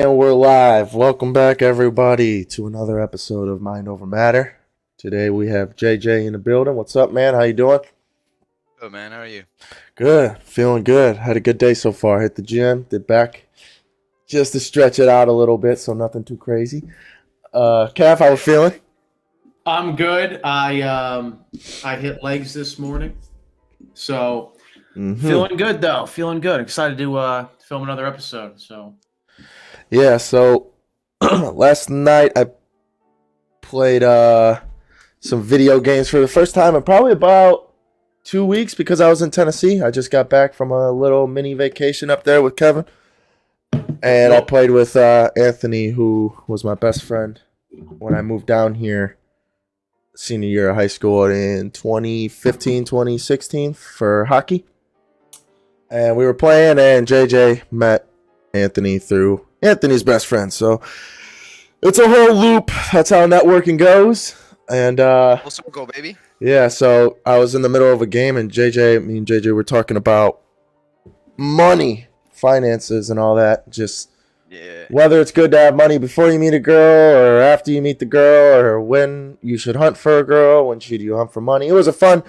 And we're live. Welcome back, everybody, to another episode of Mind Over Matter. Today we have JJ in the building. What's up, man? How you doing? Good man, how are you? Good. Feeling good. Had a good day so far. Hit the gym. Did back just to stretch it out a little bit, so nothing too crazy. Cav, how we feeling? I'm good. I hit legs this morning, so Mm-hmm. feeling good though. Feeling good. Excited to film another episode. So Yeah. So last night I played some video games for the first time in probably about 2 weeks because I was in Tennessee. I just got back from a little mini vacation up there with Kevin. And I Yup. played with Anthony, who was my best friend when I moved down here senior year of high school in 2015, 2016 for hockey. And we were playing, and JJ met Anthony through Anthony's best friend. So it's a whole loop. That's how networking goes. And Full circle, baby. yeah, so I was in the middle of a game, and me and JJ were talking about money, finances, and all that. Just Yeah. whether it's good to have money before you meet a girl or after you meet the girl, or when you should hunt for a girl, when should you hunt for money. It was a fun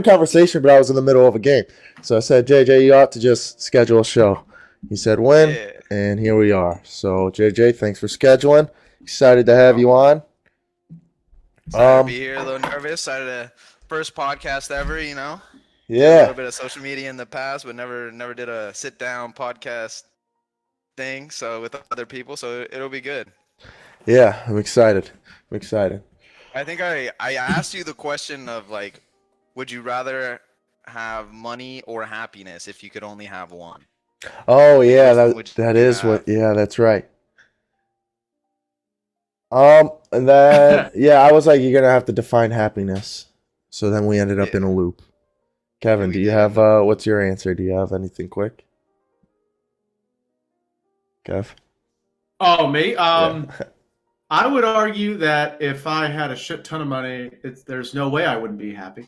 conversation, but I was in the middle of a game. So I said, JJ, you ought to just schedule a show. He said, when? Yeah. And here we are. So JJ, thanks for scheduling. Excited to have you Oh, on. excited to be here, a little nervous. Excited to first podcast ever. Did a Yeah, little bit of social media in the past, but never did a sit down podcast thing, so with other people, so it'll be good. yeah, I'm excited. I'm excited. I think I asked you the question of like, would you rather have money or happiness if you could only have one? Oh Like yeah, which one that would that you is what. have? Yeah, that's right. And then yeah, I was like, you're gonna have to define happiness. So then we ended up in Yeah, a loop. yeah, Kevin, do we you did have end up in a what's loop. your answer? Do you have anything quick? Kev? oh me. Yeah. I would argue that if I had a shit ton of money, there's no way I wouldn't be happy,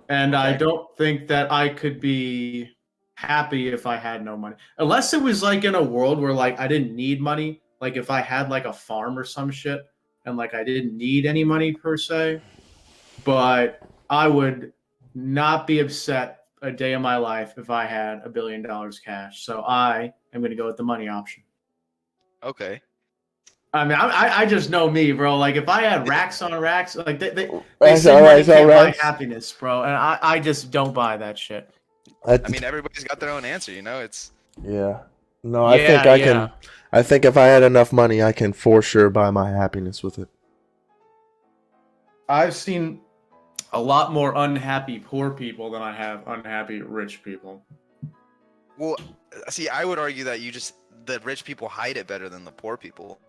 and I Okay. don't think that I could be happy if I had no money, unless it was like in a world where like I didn't need money. Like if I had like a farm or some shit, and like I didn't need any money per se. But I would not be upset a day of my life if I had $1 billion cash. So I am going to go with the money option. Okay. I mean, I just know me, bro. Like if I had racks on racks, like they Right, say all money right, all can't buy right. happiness, bro, and I just don't buy that shit. I, I mean, everybody's got their own answer. It's yeah. No, I think Yeah, I can. yeah. I think if I had enough money, I can for sure buy my happiness with it. I've seen a lot more unhappy poor people than I have unhappy rich people. well, see, I would argue that the rich people hide it better than the poor people.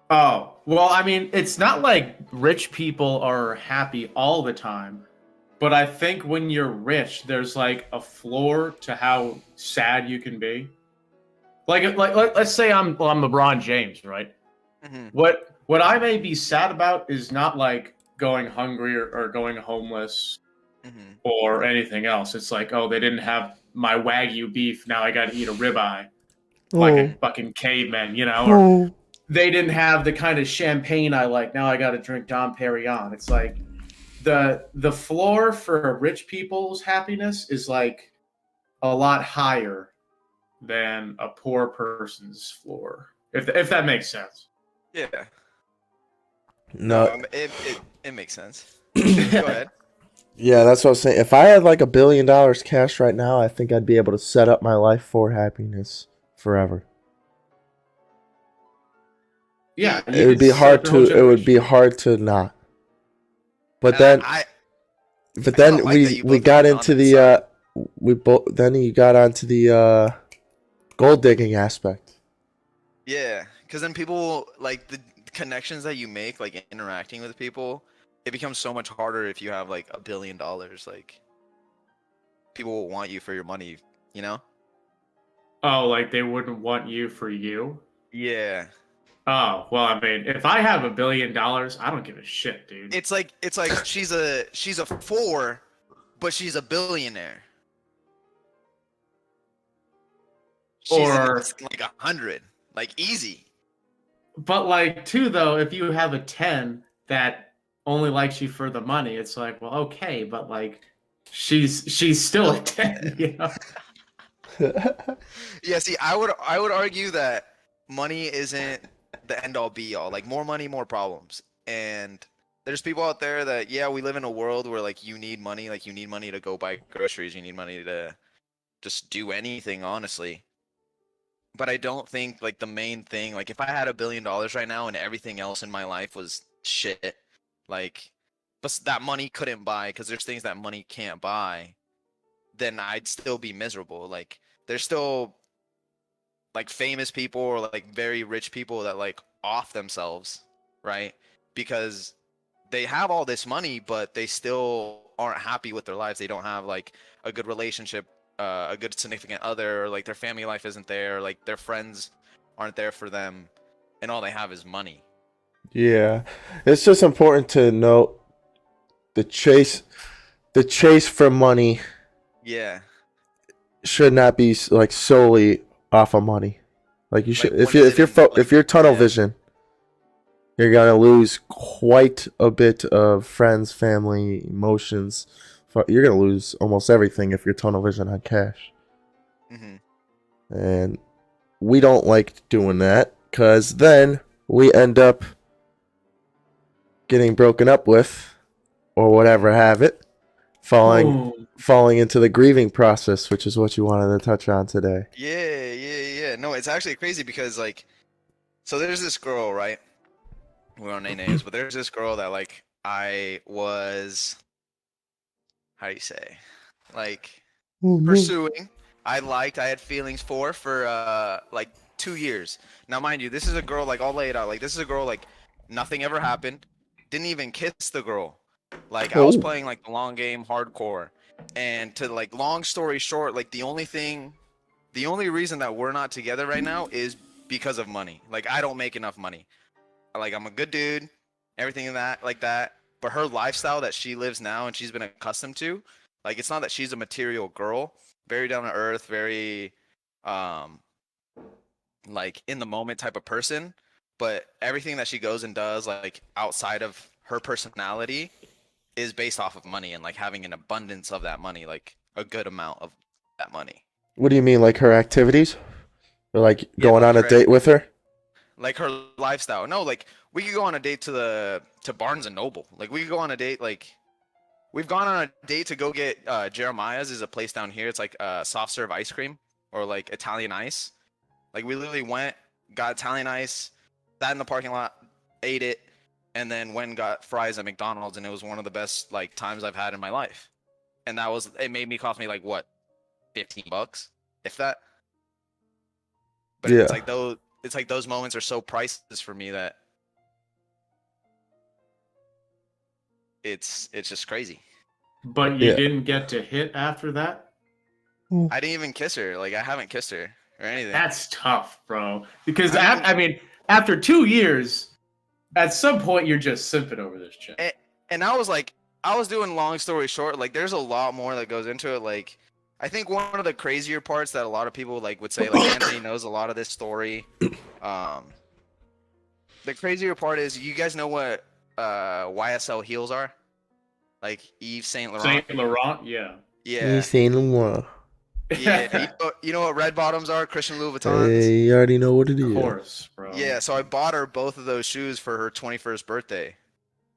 Oh, well, I mean, it's not like rich people are happy all the time, but I think when you're rich, there's like a floor to how sad you can be. Let's say I'm LeBron James, right? Hmm. What I may be sad about is not like going hungry or going homeless Hmm. or anything else. It's like, oh, they didn't have my Wagyu beef, now I got to eat a ribeye like a Oh, fucking caveman, or oh. they didn't have the kind of champagne I like. Now I got to drink Dom Perignon. It's like the floor for rich people's happiness is like a lot higher than a poor person's floor. If that makes sense. Yeah. No, No. it makes sense. Go ahead. Yeah, that's what I was saying. If I had like $1 billion cash right now, I think I'd be able to set up my life for happiness forever. Yeah, you It would could be set up hard your whole to. It would generation. be hard to not. But And then, I kind of like that you we both have got the into honest the side. we both. Then you got onto the gold digging aspect. Yeah, because then people like the connections that you make, like interacting with people, it becomes so much harder if you have like $1 billion. Like people will want you for your money, you know? Oh, like they wouldn't want you for you? Yeah. Oh, well, I mean, if I have $1 billion, I don't give a shit, dude. It's like she's a four, but she's a billionaire. She's Or, like 100, like easy. but like too though, if you have a 10 that only likes you for the money, it's like, well, okay, but like she's still a 10, you know? Yeah, see, I would argue that money isn't the end all be all. Like more money, more problems. And there's people out there that yeah, we live in a world where like you need money, like you need money to go buy groceries, you need money to just do anything, honestly. But I don't think like the main thing, like if I had $1 billion right now and everything else in my life was shit, like but that money couldn't buy because there's things that money can't buy, then I'd still be miserable. Like there's still like famous people or like very rich people that like off themselves, right? Because they have all this money, but they still aren't happy with their lives. They don't have like a good relationship, a good significant other, or like their family life isn't there, or, like their friends aren't there for them, and all they have is money. Yeah, it's just important to note the chase, the chase for money Yeah. should not be like solely off of money. Like you should, Like what is it in like if you're tunnel yeah. vision, you're gonna lose quite a bit of friends, family, emotions. You're gonna lose almost everything if you're tunnel vision on cash. Hmm. And we don't like doing that because then we end up getting broken up with or whatever have it, Boom. falling into the grieving process, which is what you wanted to touch on today. Yeah. No, it's actually crazy because like so there's this girl, right? We don't name names, but there's this girl that like I was how do you say? Like Oh no. pursuing. I had feelings for like 2 years. Now mind you, this is a girl like I'll lay it out. Like this is a girl like nothing ever happened. Didn't even kiss the girl. Like I was Oh. playing like the long game hardcore. And to like long story short, like the only reason that we're not together right now is because of money. Like I don't make enough money. Like I'm a good dude, everything in that like that. But her lifestyle that she lives now and she's been accustomed to, like it's not that she's a material girl, very down to earth, very um like in the moment type of person, but everything that she goes and does like outside of her personality is based off of money and like having an abundance of that money, like a good amount of that money. What do you mean, like her activities? Or like Yeah, going like on a date with her? like her lifestyle. No, like we could go on a date to Barnes and Noble. Like we could go on a date. Like we've gone on a date to go get Jeremiah's is a place down here. It's like soft serve ice cream or like Italian ice. Like we literally went, got Italian ice, sat in the parking lot, ate it, and then went and got fries at McDonald's, and it was one of the best like times I've had in my life. And that was it made me cost me like what, $15, if that. But Yeah. it's like those moments are so priceless for me that it's just crazy. But you Yeah. didn't get to hit after that? I didn't even kiss her. Like I haven't kissed her or anything. That's tough, bro. Because I mean, I mean, after 2 years, at some point you're just simping over this chick. and I was like, I was doing long story short. Like there's a lot more that goes into it. Like I think one of the crazier parts that a lot of people like would say, like Anthony knows a lot of this story. Um, the crazier part is you guys know what YSL heels are? Like Yves Saint Laurent. Saint Laurent, yeah. You Yeah. seen one. Yeah. You know what red bottoms are? Christian Louis Vuittons. Hey, you already know what it Of is. course, bro. Yeah, so I bought her both of those shoes for her 21st birthday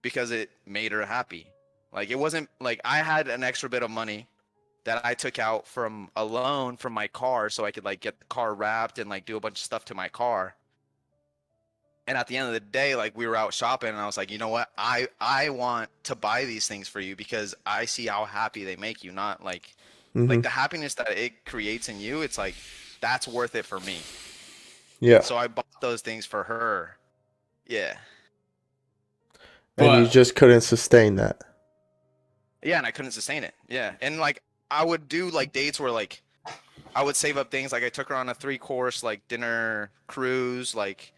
because it made her happy. Like it wasn't like I had an extra bit of money that I took out from a loan from my car so I could like get the car wrapped and like do a bunch of stuff to my car. And at the end of the day, like we were out shopping and I was like, you know what? I want to buy these things for you because I see how happy they make you, not like Mm-hmm. the happiness that it creates in you. It's like that's worth it for me. Yeah. So I bought those things for her. Yeah. And you But just couldn't sustain that. Yeah, and I couldn't sustain it. Yeah. And like I would do like dates where like I would save up things like I took her on a 3-course like dinner cruise like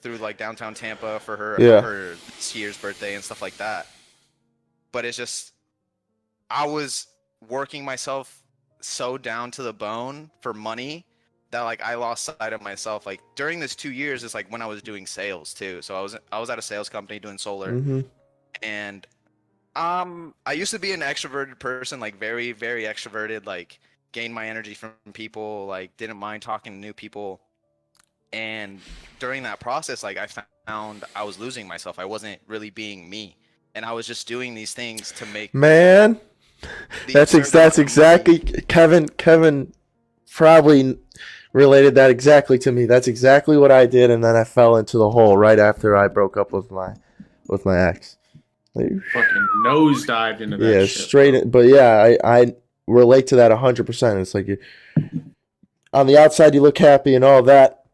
through like downtown Tampa for Yeah. her this year's birthday and stuff like that. But it's just I was working myself so down to the bone for money that like I lost sight of myself. Like during this 2 years is like when I was doing sales too. So I was at a sales company doing solar, Mm-hmm. and I used to be an extroverted person, like very, very extroverted, like gained my energy from people, like didn't mind talking to new people. And during that process, like I found I was losing myself. I wasn't really being me. And I was just doing these things to make Man, the that's absurd that's amount of money. exactly Kevin probably related that exactly to me. That's exactly what I did, and then I fell into the hole right after I broke up with my ex. Like, Fucking nosedived into that yeah, shit, straight bro. in, but yeah, I relate to that 100%. It's like you, on the outside you look happy and all that.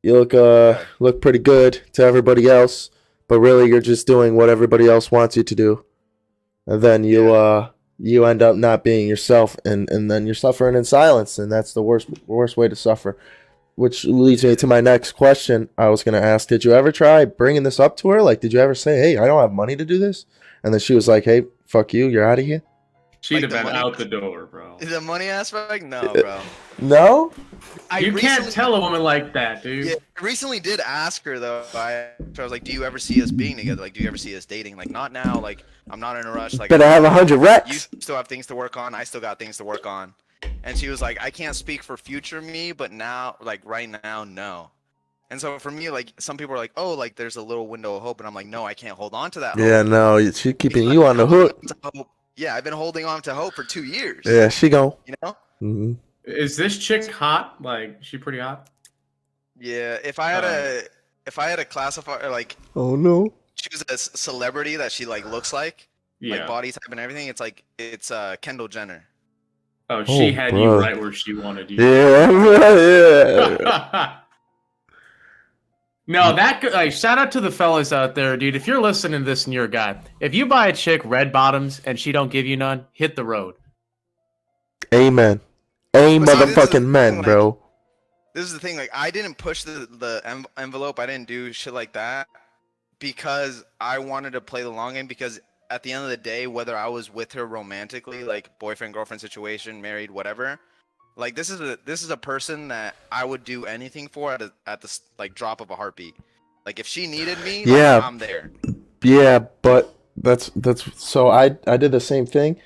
You Yeah. look pretty good to everybody else, but really you're just doing what everybody else wants you to do. And then you end up not being yourself, and then you're suffering in silence, and that's the worst way to suffer. Which leads me to my next question. I was gonna ask, did you ever try bringing this up to her? Like, did you ever say, "Hey, I don't have money to do this," and then she was like, "Hey, fuck you, you're out of here." She'd Like have the been money, out the door, bro. the money aspect? No, bro. No. I You can't recently, tell a woman like that, dude. yeah, I recently did ask her though. I was like, "Do you ever see us being together? Like, do you ever see us dating? Like, not now. Like, I'm not in a rush. Like, Better have 100 you recs. still have things to work on. I still got things to work on." And she was like, "I can't speak for future me, but now, like right now, no." And so for me, like some people are like, "Oh, like there's a little window of hope," and I'm like, "No, I can't hold on to that Yeah, hope no, she because keeping I've you been on the holding hook. on to hope. Yeah, I've been holding on to hope for 2 years. Yeah, she gon'. You know? Mm-hmm. Is this chick hot? Like, she pretty hot? Yeah. Uh, If I had a classify or like Oh no. choose a celebrity that she like looks like yeah. body type and everything, it's Kendall Jenner. Oh, she Oh, had you bro. right where she wanted you. Yeah, yeah. No, that like shout out to the fellas out there, dude. If you're listening to this and you're a guy, if you buy a chick red bottoms and she don't give you none, hit the road. Amen. A But see, this is the motherfucking men, thing, like bro. this is the thing, like I didn't push the envelope. I didn't do shit like that because I wanted to play the long game. Because at the end of the day, whether I was with her romantically, like boyfriend girlfriend situation, married, whatever, like this is a person that I would do anything for at the like drop of a heartbeat. Like if she needed me, like Yeah, I'm there. yeah, but that's so I did the same thing.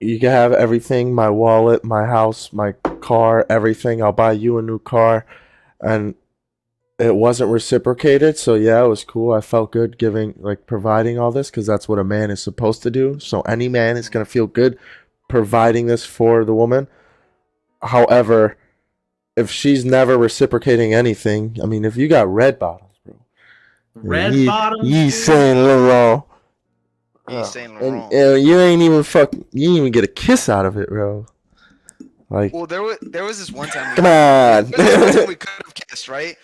You can have everything, my wallet, my house, my car, everything. I'll buy you a new car, and it wasn't reciprocated. So yeah, it was cool. I felt good giving, like, providing all this, because that's what a man is supposed to do. So any man is gonna feel good providing this for the woman. However, if she's never reciprocating anything, I mean, if you got red bottoms, bro, Red bottoms, you dude. saying little, He's saying and you ain't even you ain't even get a kiss out of it, bro. Like, Well, there was this one time come on. there was this one time we could have kissed, right?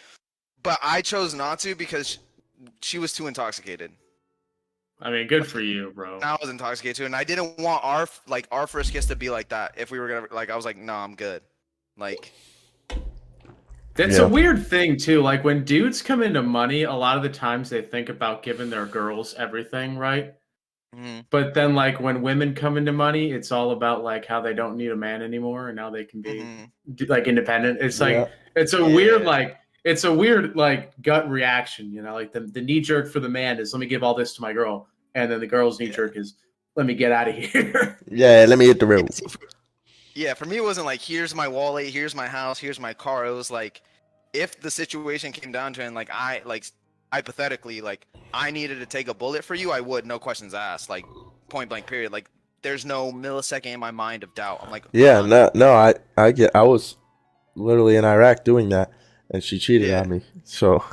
But I chose not to because she was too intoxicated. I mean, good for you, bro. I was intoxicated too, and I didn't want our first kiss to be like that. If we were gonna like, I was like, no, I'm good. Like, That's Yeah. a weird thing too. Like when dudes come into money, a lot of the times they think about giving their girls everything, right? mhm, But then like when women come into money, it's all about like how they don't need a man anymore and now they can be mhm, like independent. It's Yeah. like it's a Yeah. weird like gut reaction, you know, like the knee jerk for the man is let me give all this to my girl, and then the girl's knee Yeah. jerk is let me get out of here. Yeah, let me hit the yeah, road. yeah. For me, it wasn't like here's my wallet, here's my house, here's my car. It was like if the situation came down to it, and like I like hypothetically like I needed to take a bullet for you, I would, no questions asked, like point blank period. Like there's no millisecond in my mind of doubt. I'm like, Yeah, done. no, I was literally in Iraq doing that, and she cheated Yeah. on me. So,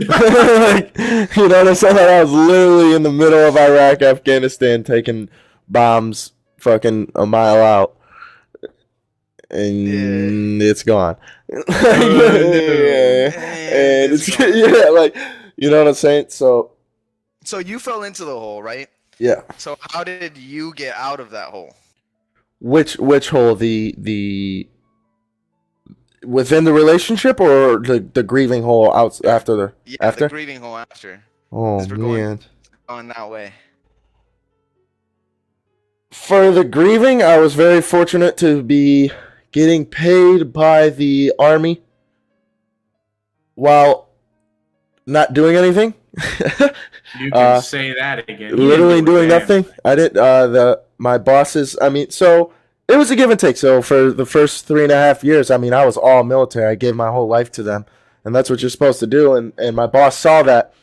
like, you know what I'm saying? I was literally in the middle of Iraq, Afghanistan, taking bombs, fucking a mile out, and it's gone. no. Yeah, and It's it's gone. yeah, like, you know what I'm saying? So So you fell into the hole, right? yeah, So how did you get out of that hole? which hole, the within the relationship, or the grieving hole out after the Yeah, after? the grieving hole after. Oh 'Cause we're going man. that way. For the grieving, I was very fortunate to be getting paid by the army while not doing anything. You can say that again. You Literally didn't do a doing damn nothing. thing. I didn't. My bosses. I mean, so it was a give and take. So for the first 3.5 years, I mean, I was all military. I gave my whole life to them, and that's what you're supposed to do. And my boss saw that,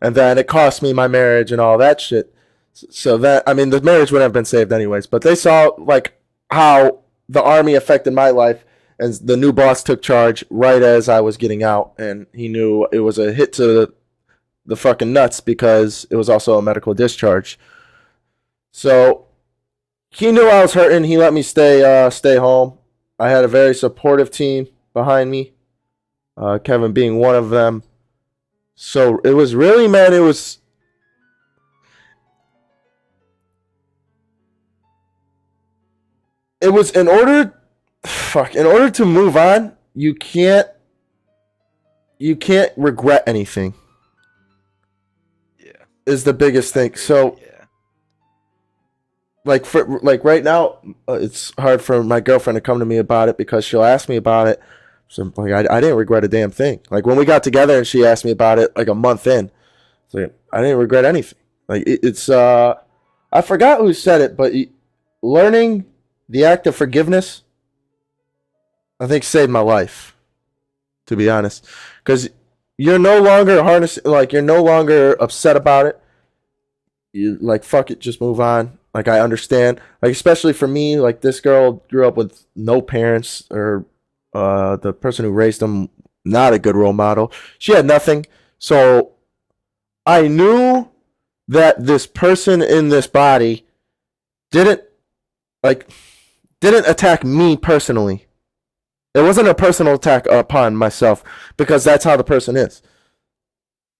and then it cost me my marriage and all that shit. So that, I mean, the marriage wouldn't have been saved anyways. But they saw like how the army affected my life, and the new boss took charge right as I was getting out, and he knew it was a hit to the fucking nuts because it was also a medical discharge. So he knew I was hurting. He let me stay home. I had a very supportive team behind me, Kevin being one of them. So it was really, man, it was in order to move on, you can't regret anything. Yeah. Is the biggest thing. So yeah. like right now, it's hard for my girlfriend to come to me about it because she'll ask me about it. So like I didn't regret a damn thing. Like when we got together and she asked me about it like a month in, it's like I didn't regret anything. Like it's I forgot who said it, but learning the act of forgiveness, I think, saved my life. To be honest, because you're no longer you're no longer upset about it. You like fuck it, just move on. Like I understand, like especially for me, like this girl grew up with no parents, or the person who raised them not a good role model. She had nothing, so I knew that this person in this body didn't attack me personally. It wasn't a personal attack upon myself because that's how the person is.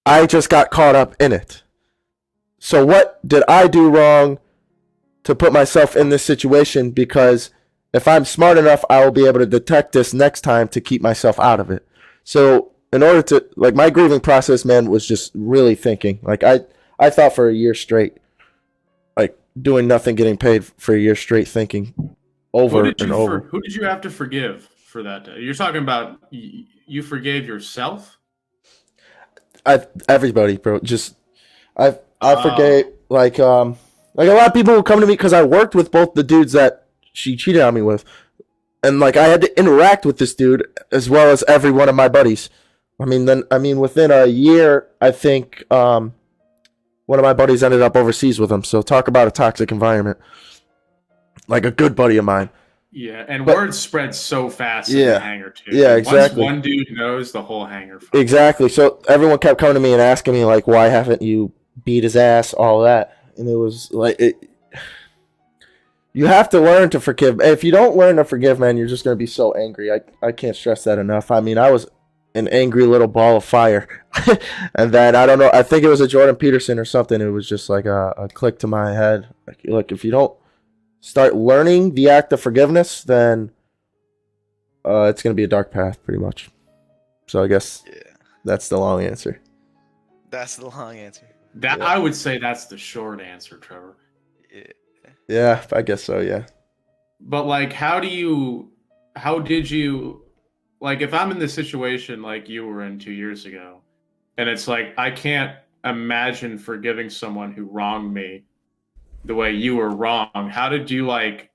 I just got caught up in it. So what did I do wrong to put myself in this situation? Because if I'm smart enough, I will be able to detect this next time to keep myself out of it. So in order to, like, my grieving process, man, was just really thinking. Like I thought for a year straight, like doing nothing, getting paid for a year straight, thinking over and over. Who did you have to forgive for that day? You're talking about you forgave yourself? Everybody, bro. Just I forgave like a lot of people will come to me because I worked with both the dudes that she cheated on me with, and like I had to interact with this dude as well as every one of my buddies. I mean within a year, I think one of my buddies ended up overseas with him. So talk about a toxic environment. Like a good buddy of mine. Yeah, and word spreads so fast in the hangar too. Yeah, exactly. Once one dude knows, the whole hangar. Exactly. So everyone kept coming to me and asking me like, why haven't you beat his ass? All that, and it was like you have to learn to forgive. If you don't learn to forgive, man, you're just gonna be so angry. I can't stress that enough. I mean, I was an angry little ball of fire, and then I don't know. I think it was a Jordan Peterson or something. It was just like a click to my head. Like if you don't start learning the act of forgiveness, then it's going to be a dark path, pretty much. So I guess that's the long answer. That's the long answer. I would say that's the short answer, Trevor. Yeah, I guess so, yeah. But like, how did you, like, if I'm in the situation like you were in 2 years ago, and it's like, I can't imagine forgiving someone who wronged me the way you were wrong. How did you like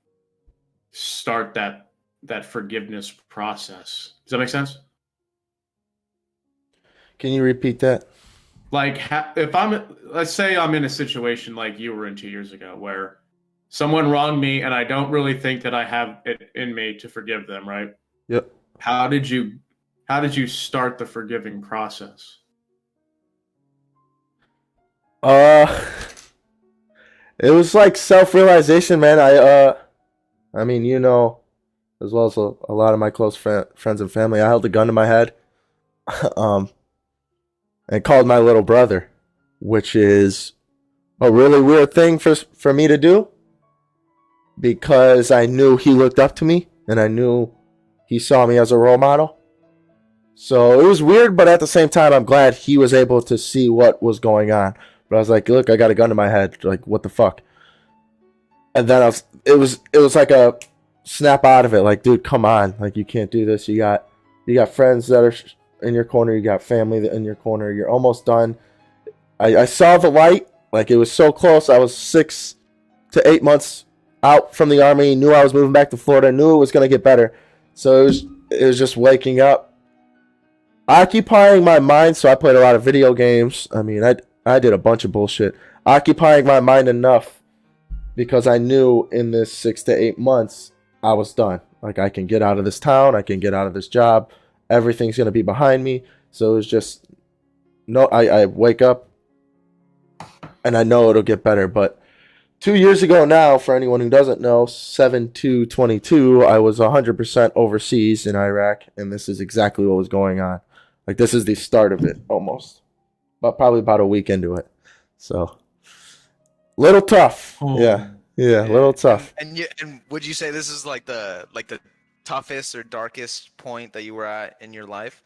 start that forgiveness process? Does that make sense? Can you repeat that? Like, if let's say I'm in a situation like you were in 2 years ago, where someone wronged me and I don't really think that I have it in me to forgive them, right? Yep. How did you start the forgiving process? It was like self-realization, man. I mean, you know, as well as a lot of my close friends and family, I held a gun to my head, and called my little brother, which is a really weird thing for me to do, because I knew he looked up to me and I knew he saw me as a role model. So it was weird, but at the same time, I'm glad he was able to see what was going on. But I was like, look, I got a gun to my head. Like, what the fuck? And then it was like snap out of it. Like, dude, come on. Like, you can't do this. You got friends that are in your corner. You got family that in your corner. You're almost done. I saw the light. Like, it was so close. I was 6 to 8 months out from the Army. Knew I was moving back to Florida. Knew it was going to get better. So it was just waking up, occupying my mind. So I played a lot of video games. I mean, I did a bunch of bullshit. Occupying my mind enough because I knew in this 6 to 8 months I was done. Like, I can get out of this town. I can get out of this job. Everything's going to be behind me. So it was just, no, I wake up and I know it'll get better. But 2 years ago now, for anyone who doesn't know, 7/2/22, I was 100% overseas in Iraq. And this is exactly what was going on. Like, this is the start of it almost. But probably about a week into it. So, little tough. Yeah, a little tough. And would you say this is like the toughest or darkest point that you were at in your life?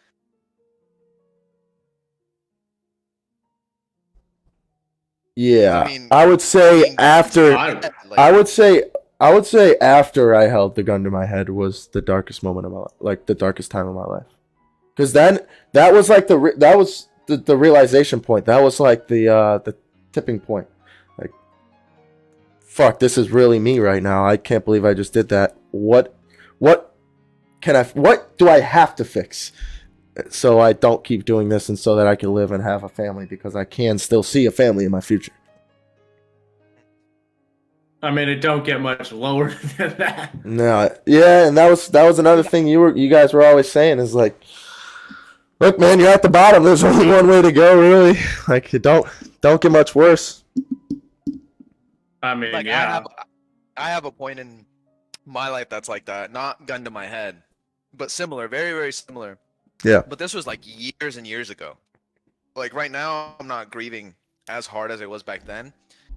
Yeah, I mean, I would say after. I- I would say after I held the gun to my head was the darkest moment of my life, like the darkest time of my life. Because then that was like the realization point. That was like the tipping point. Like, fuck, this is really me right now. I can't believe I just did that. What do I have to fix so I don't keep doing this and so that I can live and have a family, because I can still see a family in my future. I mean, it don't get much lower than that. No, yeah, and that was another thing you guys were always saying is like, look, man, you're at the bottom. There's only one way to go, really. Like, it don't get much worse. I mean, like yeah. I have a point in my life that's like that. Not gun to my head, but similar, very, very similar. Yeah. But this was like years and years ago. Like right now, I'm not grieving as hard as it was back then.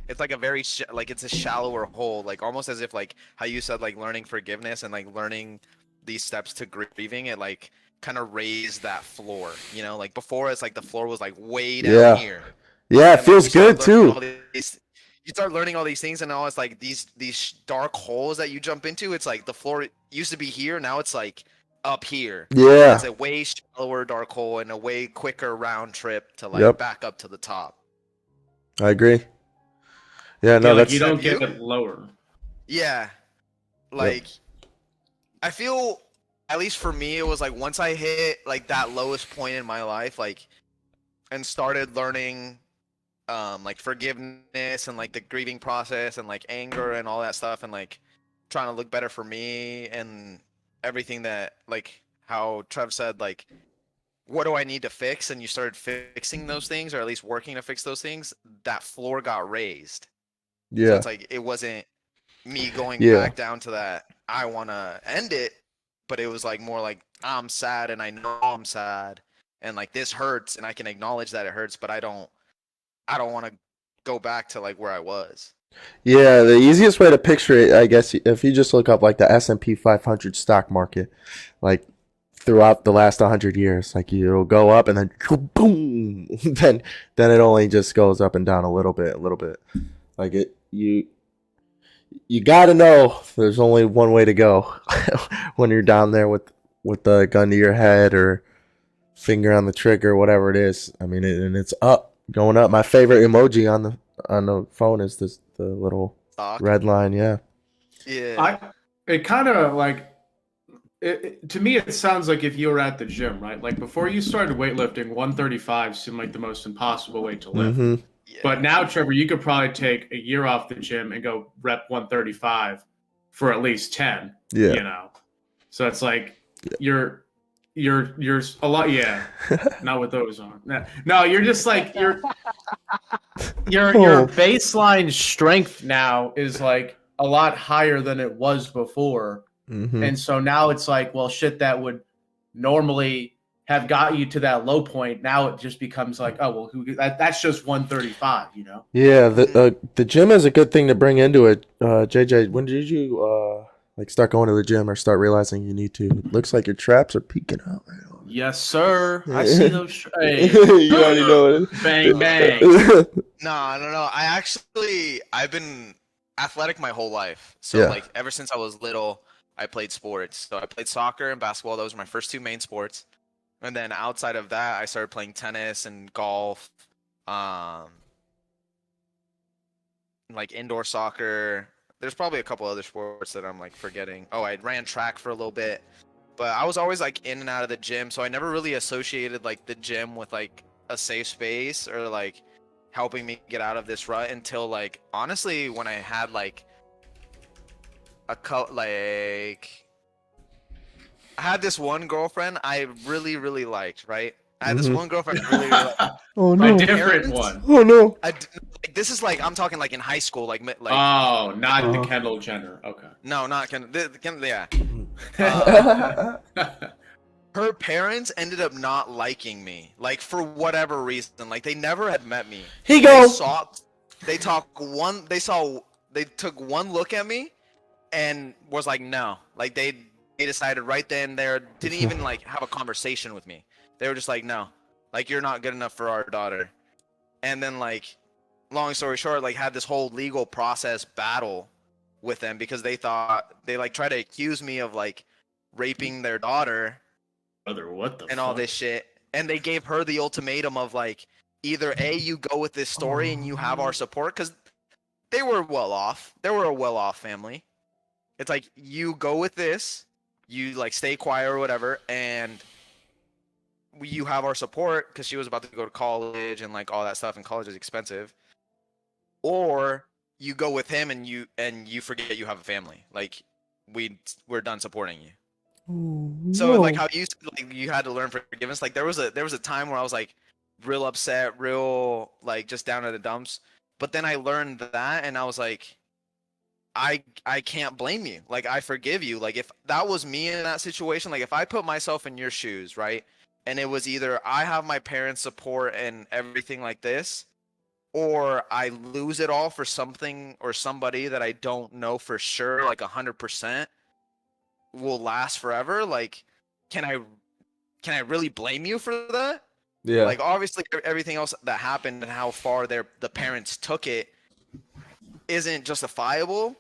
It's like a very it's a shallower hole, like almost as if like how you said like learning forgiveness and like learning these steps to grieving, it like kind of raised that floor, you know? Like before, it's like the floor was like way down here. Yeah, it And, feels good too. You start learning all these things, and now it's like these dark holes that you jump into. It's like the floor used to be here, now it's like up here. Yeah. It's a way shallower dark hole and a way quicker round trip to like back up to the top. I agree. Yeah, no, like that's you don't get it lower. Yeah. Like I feel, at least for me, it was like once I hit like that lowest point in my life, like, and started learning like forgiveness and like the grieving process and like anger and all that stuff, and like trying to look better for me and everything, that like how Trev said, like, what do I need to fix? And you started fixing those things, or at least working to fix those things, that floor got raised. Yeah. So it's like it wasn't me going back down to that I want to end it, but it was like more like I'm sad and I know I'm sad and like this hurts and I can acknowledge that it hurts, but I don't want to go back to like where I was. Yeah, the easiest way to picture it, I guess, if you just look up like the S&P 500 stock market, like throughout the last 100 years, like it'll go up and then boom, then it only just goes up and down a little bit. Like you got to know there's only one way to go when you're down there with the gun to your head or finger on the trigger, whatever it is. I mean, and it's up, going up. My favorite emoji on the phone is the little red line. Yeah. It kind of like to me, it sounds like if you were at the gym, right? Like before you started weightlifting, 135 seemed like the most impossible weight to lift. Mm-hmm. Yeah. But now, Trevor, you could probably take a year off the gym and go rep 135 for at least 10. Yeah. You know, so it's like you're a lot. Yeah, not with those on. No, you're just like your baseline strength now is like a lot higher than it was before. Mm-hmm. And so now it's like, well, shit that would normally have got you to that low point. Now it just becomes like, oh, well, that's just 135, you know? Yeah, the gym is a good thing to bring into it. JJ, when did you like start going to the gym or start realizing you need to? It looks like your traps are peeking out right now. Yes, sir. I see those. Hey. You already know it. Bang, bang. No. I've been athletic my whole life. So like ever since I was little, I played sports. So I played soccer and basketball. Those were my first two main sports. And then outside of that, I started playing tennis and golf, um, like indoor soccer. There's probably a couple other sports that I'm like forgetting. Oh, I ran track for a little bit, but I was always like in and out of the gym, so I never really associated like the gym with like a safe space or like helping me get out of this rut until like honestly when I had like like I had this one girlfriend I really liked, right? I had this one girlfriend I really liked. Oh A no. different Parents? one. Oh no. Like, this is like I'm talking like in high school, like Oh, not the Uh-huh. Kendall Jenner. Okay. no, not yeah. Uh, Her parents ended up not liking me, like for whatever reason. Like they never had met me. He They go. saw, they took one look at me, and was like no. Like they decided right then and there, didn't even like have a conversation with me. They were just like no, like you're not good enough for our daughter. And then like, long story short, like had this whole legal process battle with them because they thought they like tried to accuse me of like raping their daughter Brother, what the and all fuck? this shit. And they gave her the ultimatum of like either A, you go with this story and you have our support, because they were well off. They were a well off family. It's like you go with this, you like stay quiet or whatever, and you have our support because she was about to go to college and like all that stuff, and college is expensive. Or you go with him and you forget you have a family. Like we're done supporting you. So like how you said, like you had to learn forgiveness. Like there was a time where I was like real upset, real like just down in the dumps. But then I learned that and I was like, I can't blame you. Like I forgive you. Like if that was me in that situation, like if I put myself in your shoes, right? And it was either I have my parents' support and everything like this, or I lose it all for something or somebody that I don't know for sure, like 100% will last forever. Like, can I really blame you for that? Yeah. Like, obviously, everything else that happened and how far the parents took it isn't justifiable.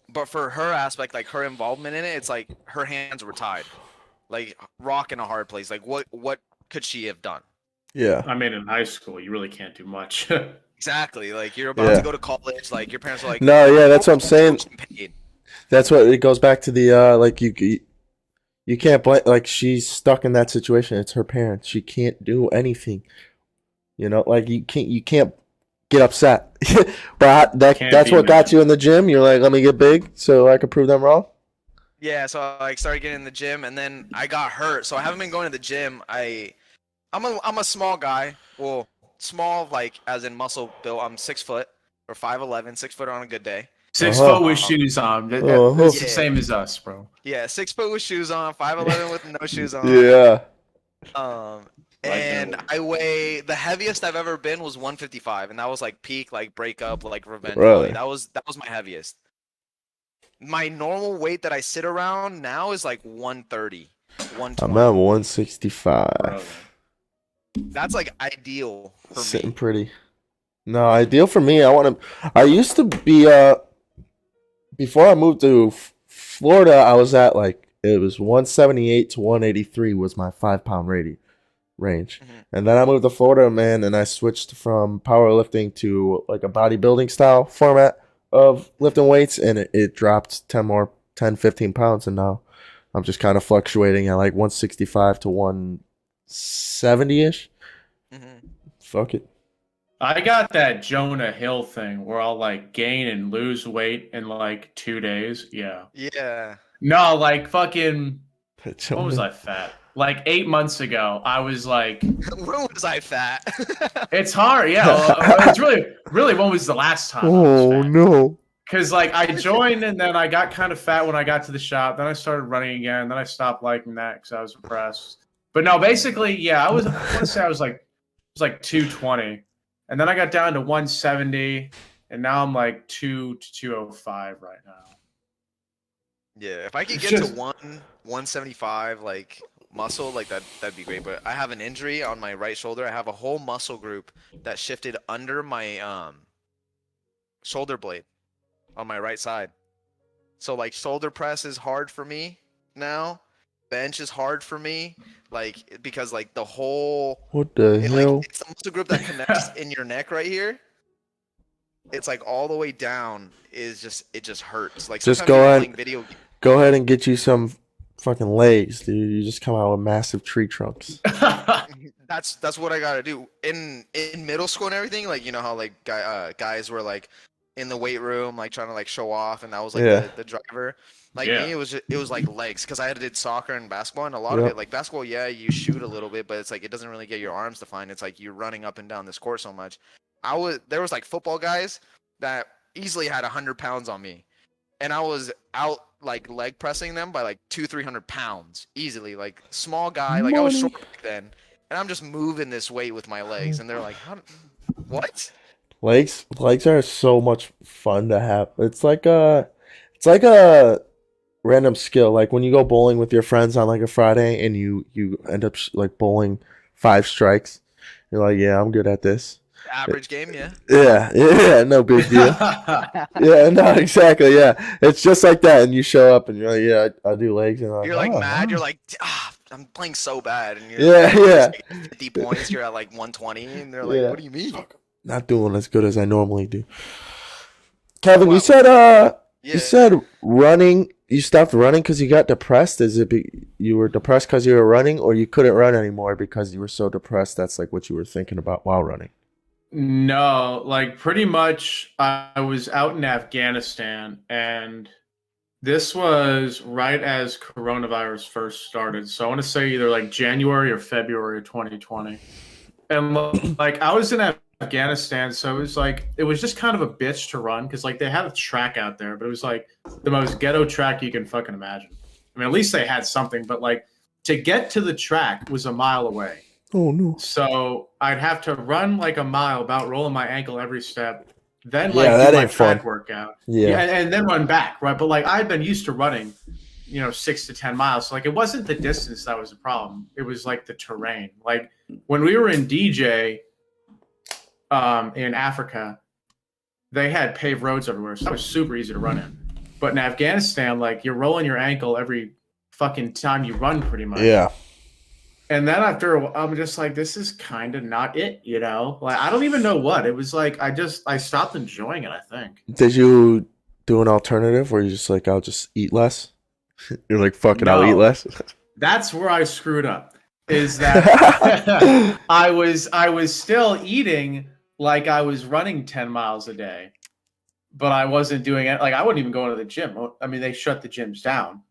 But for her aspect, like her involvement in it, it's like her hands were tied, like rock in a hard place. Like, what could she have done? Yeah. I mean, in high school, you really can't do much. Exactly. Like you're about to Yeah. go to college. Like your parents are like, No, yeah, that's what I'm saying. tuition paid. That's what it goes back to the like you can't blame, like she's stuck in that situation. It's her parents. She can't do anything. You know, like you can't get upset. But Can't that's be what got mad. you in the gym. You're like, let me get big so I can prove them wrong. Yeah, so I like started getting in the gym, and then I got hurt. So I haven't been going to the gym. I'm a small guy. Well, small like as in muscle built. I'm 6 foot or 5'11", 6 foot on a good day. 6 foot with Uh-huh. shoes on. Uh-huh. It's the Yeah. same as us, bro. Yeah, 6 foot with shoes on, 5'11" with no shoes on. Yeah. Um, Like and that. I weigh the heaviest I've ever been was 155, and that was like peak like breakup like revenge Really? body. That was my heaviest. My normal weight that I sit around now is like 130, I'm 120. at 165. Brother. That's like ideal for Sitting me. pretty. No, ideal for me. I used to be before I moved to Florida, I was at like it was 178 to 183 was my 5 pound range. Mhm. And then I moved to Florida, man, and I switched from powerlifting to like a bodybuilding style format of lifting weights, and it dropped 10, 15 pounds, and now I'm just kind of fluctuating at like 165 to 170 ish. Mhm. Fuck it. I got that Jonah Hill thing where I'll like gain and lose weight in like 2 days. Yeah. Yeah. No, like fucking. When was I fat? Like 8 months ago, I was like, When was I fat? it's hard. Yeah. It's really, when was the last time I was Oh fat? no. Because like I joined and then I got kind of fat when I got to the shop. Then I started running again. Then I stopped liking that because I was depressed. But no, basically, yeah, I want to say I was like 220, and then I got down to 170, and now I'm like 205 right now. Yeah, if I could It's get just- to 175 like muscle, like that'd be great. But I have an injury on my right shoulder. I have a whole muscle group that shifted under my shoulder blade on my right side. So like shoulder press is hard for me now. Bench is hard for me, like because like the whole What the hell? it's the muscle group that connects in your neck right here. It's like all the way down is just it just hurts. Like Just sometimes go you're ahead. playing video games. Go ahead and get you some fucking legs, dude. You just come out with massive tree trunks. That's what I gotta do in middle school and everything. Like you know how like guys were like in the weight room like trying to like show off, and that was like Yeah. the driver. Like Yeah. me, it was like legs because I did soccer and basketball, and a lot of Yep. it like basketball, yeah, you shoot a little bit, but it's like it doesn't really get your arms defined. It's like you're running up and down this court so much. There was like football guys that easily had 100 pounds on me, and I was out like leg pressing them by like 200-300 pounds easily. Like small guy, like I was short back then, and I'm just moving this weight with my legs, and they're like, what? Legs are so much fun to have. It's like a random skill. Like when you go bowling with your friends on like a Friday and you end up like bowling 5 strikes. You're like, yeah, I'm good at this. Average game, yeah. Yeah, no big deal. Yeah, no, exactly. Yeah, it's just like that, and you show up and you're like, yeah, I do legs, and You're like oh, mad. wow. You're like, I'm playing so bad, and you're Yeah, yeah. 50 points. You're at like 120, and they're like, Yeah. what do you mean? Not doing as good as I normally do. Kevin, Well, you said Yeah. you said running. You stopped running because you got depressed. Is it you were depressed because you were running, or you couldn't run anymore because you were so depressed? That's like what you were thinking about while running. No, like pretty much I was out in Afghanistan, and this was right as coronavirus first started. So I want to say either like January or February of 2020. And like I was in Afghanistan, so it was just kind of a bitch to run because like they had a track out there, but it was like the most ghetto track you can fucking imagine. I mean, at least they had something, but like to get to the track was a mile away. Oh no! So I'd have to run like a mile, about rolling my ankle every step, then like Yeah, that do my ain't track fun. workout, Yeah. and then run back, right? But like I'd been used to running, 6 to 10 miles. So like it wasn't the distance that was the problem; it was like the terrain. Like when we were in DJ, in Africa, they had paved roads everywhere, so it was super easy to run in. But in Afghanistan, like you're rolling your ankle every fucking time you run, pretty much. Yeah. And then after a while, I'm just like, this is kind of not it, Like I don't even know what it was like. I stopped enjoying it. I think. Did you do an alternative where you just like, I'll just eat less? You're like, fuck it, I'll eat No. less. That's where I screwed up. Is that I was still eating like I was running 10 miles a day, but I wasn't doing it. Like I wouldn't even go into the gym. I mean, they shut the gyms down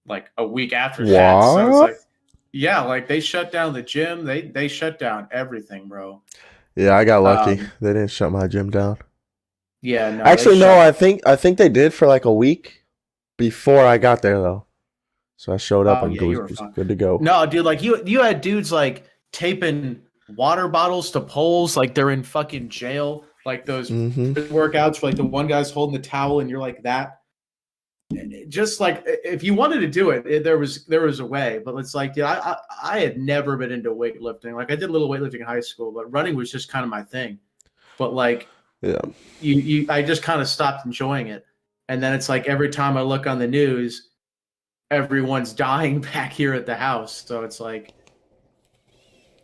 like a week after that. So it's What? like, yeah, like they shut down the gym. They shut down everything, bro. Yeah, I got lucky. Um, They didn't shut my gym down. Yeah, no. Actually, they no. shut- I think they did for like a week before I got there though. So I showed up Oh, and yeah, you were was fine. good to go. No, dude, like you had dudes like taping water bottles to poles like they're in fucking jail. Like those Mm-hmm. workouts where like the one guy's holding the towel and you're like that. Just like if you wanted to do it, there was a way, but it's like, dude, I had never been into weightlifting. Like I did a little weightlifting in high school, but running was just kind of my thing. But like, Yeah. I just kind of stopped enjoying it. And then it's like every time I look on the news, everyone's dying back here at the house. So it's like,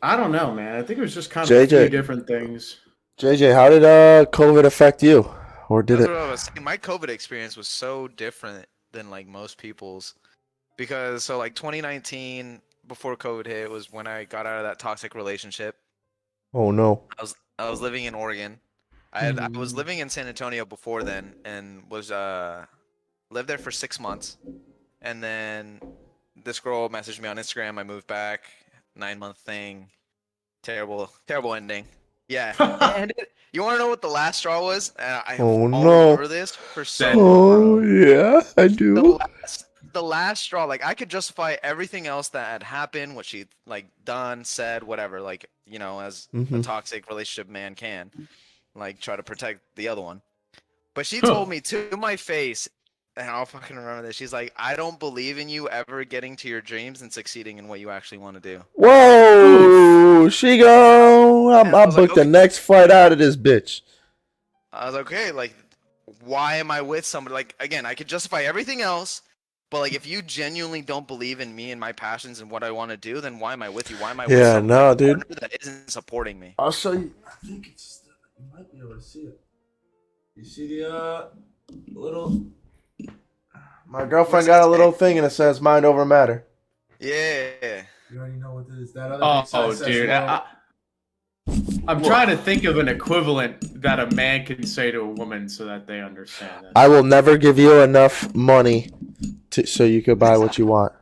I don't know, man. I think it was just kind of a JJ. few different things. JJ, how did COVID affect you, or did That's it? what I was saying. My COVID experience was so different than like most people's, because so like 2019 before COVID hit was when I got out of that toxic relationship. Oh no. I was living in Oregon. I was living in San Antonio before then, and was lived there for 6 months, and then this girl messaged me on Instagram. I moved back, 9-month thing, terrible ending. Yeah, and you want to know what the last straw was? And I Oh, I'll no. remember this for so Oh long. yeah, I do. The last straw, like I could justify everything else that had happened, what she like done, said, whatever, like as a Mhm. toxic relationship man can, like try to protect the other one. But she told me to my face, and I'll fucking remember this. She's like, I don't believe in you ever getting to your dreams and succeeding in what you actually want to do. Whoa, she go. And I I was like, booked the okay. next flight out of this bitch. I was like, okay, like, why am I with somebody? Like, again, I could justify everything else, but like, if you genuinely don't believe in me and my passions and what I want to do, then why am I with you? Why am I with Yeah, some no, dude. partner that isn't supporting me? I'll show you. I think it's. You might be able to see it. You see the little. My girlfriend got a little thing and it says "mind over matter." Yeah. You already know what this is. That other Oh, dude. I'm trying to think of an equivalent that a man can say to a woman so that they understand it. I will never give you enough money so you could buy what you want.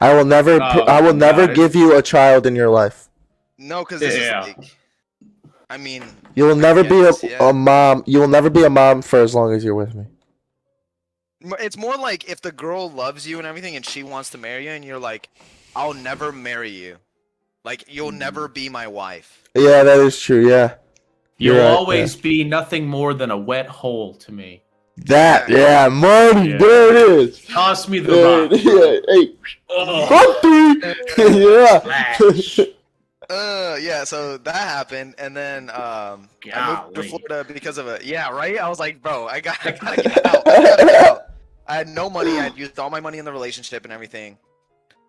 I will never. I will never give you a child in your life. No, because this is like. I mean. You will never be a mom. You will never be a mom for as long as you're with me. It's more like if the girl loves you and everything, and she wants to marry you, and you're like, "I'll never marry you. Like, you'll never be my wife." Yeah, that is true. Yeah. You'll always be nothing more than a wet hole to me. That, money, there it is. Toss me the rock. Yeah, so that happened, and then I moved to Florida because of it. Yeah, right? I was like, bro, I gotta get out. I had no money. I had used all my money in the relationship and everything.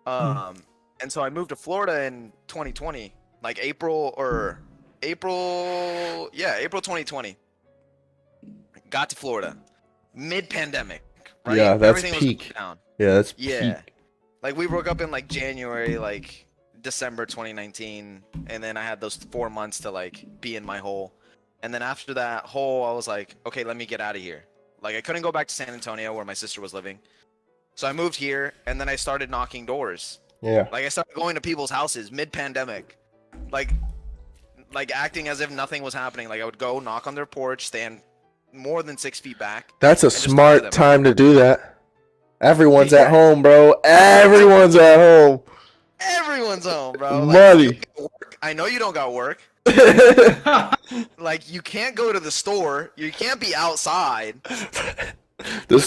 And so I moved to Florida in 2020, like April 2020. Got to Florida, mid-pandemic, right? Yeah, that's Everything peak. was down. Yeah, that's peak. Like we broke up in like January, like December 2019, and then I had those 4 months to like be in my hole. And then after that hole, I was like, okay, let me get out of here. Like I couldn't go back to San Antonio where my sister was living. So I moved here, and then I started knocking doors. Yeah. Like I started going to people's houses mid-pandemic, like acting as if nothing was happening. Like I would go knock on their porch, stand more than 6 feet back. That's a smart time to do that. Everyone's at home, bro. Everyone's at home. Everyone's home, bro. Money. Like, I know you don't got work. Like you can't go to the store. You can't be outside. The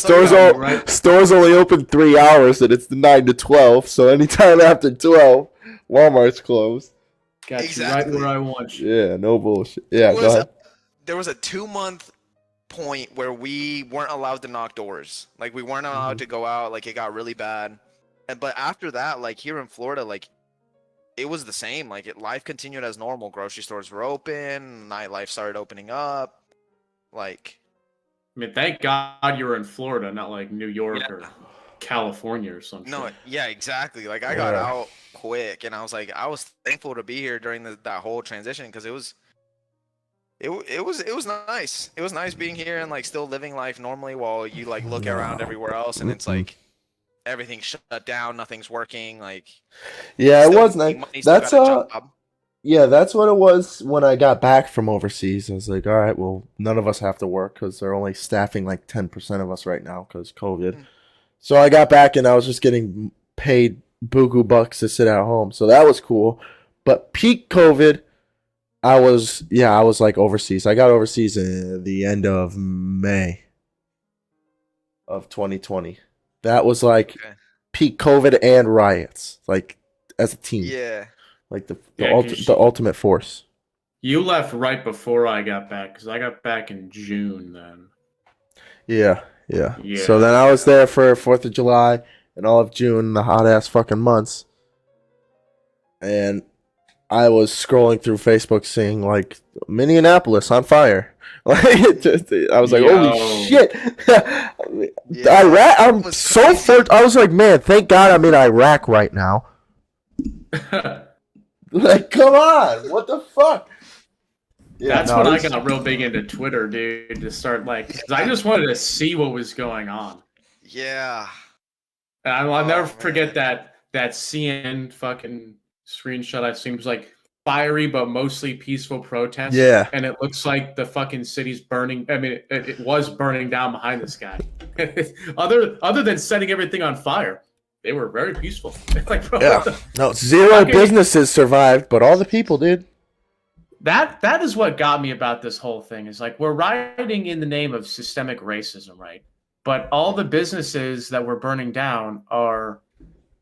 store's only open 3 hours, and it's the 9 to 12. So anytime after 12, Walmart's closed. Got you right where I want you. Yeah, no bullshit. Yeah, go ahead. There was a 2-month point where we weren't allowed to knock doors. Like we weren't allowed to go out. Like it got really bad. But after that, like here in Florida, like it was the same. Like life continued as normal. Grocery stores were open. Nightlife started opening up. Like. I mean, thank God you were in Florida, not like New York or California or something. No, yeah, exactly. Like I got out quick, and I was thankful to be here during that whole transition because it was nice. It was nice being here and like still living life normally while you like look around everywhere else, and it's like everything's shut down, nothing's working. Like it was nice. That's Yeah, that's what it was when I got back from overseas. I was like, all right, well, none of us have to work because they're only staffing like 10% of us right now because COVID. So I got back and I was just getting paid buku bucks to sit at home. So that was cool. But peak COVID, I was like overseas. I got overseas at the end of May of 2020. That was like peak COVID and riots, like as a team. Yeah. Like the ultimate force. You left right before I got back because I got back in June then. Yeah. So then I was there for 4th of July and all of June, the hot ass fucking months. And I was scrolling through Facebook seeing like Minneapolis on fire. Like I was like, holy shit. I'm so first. I was like, man, thank God I'm in Iraq right now. Like, come on, what the fuck? That's when I got real big into Twitter, dude, to start like, because I just wanted to see what was going on. Yeah. And I'll never forget that CNN fucking screenshot I seen was like fiery but mostly peaceful protest. Yeah. And it looks like the fucking city's burning. I mean, it was burning down behind this guy. Other than setting everything on fire. They were very peaceful. Like, bro, no, zero businesses survived, but all the people did. That is what got me about this whole thing. Is like we're rioting in the name of systemic racism, right? But all the businesses that we're burning down are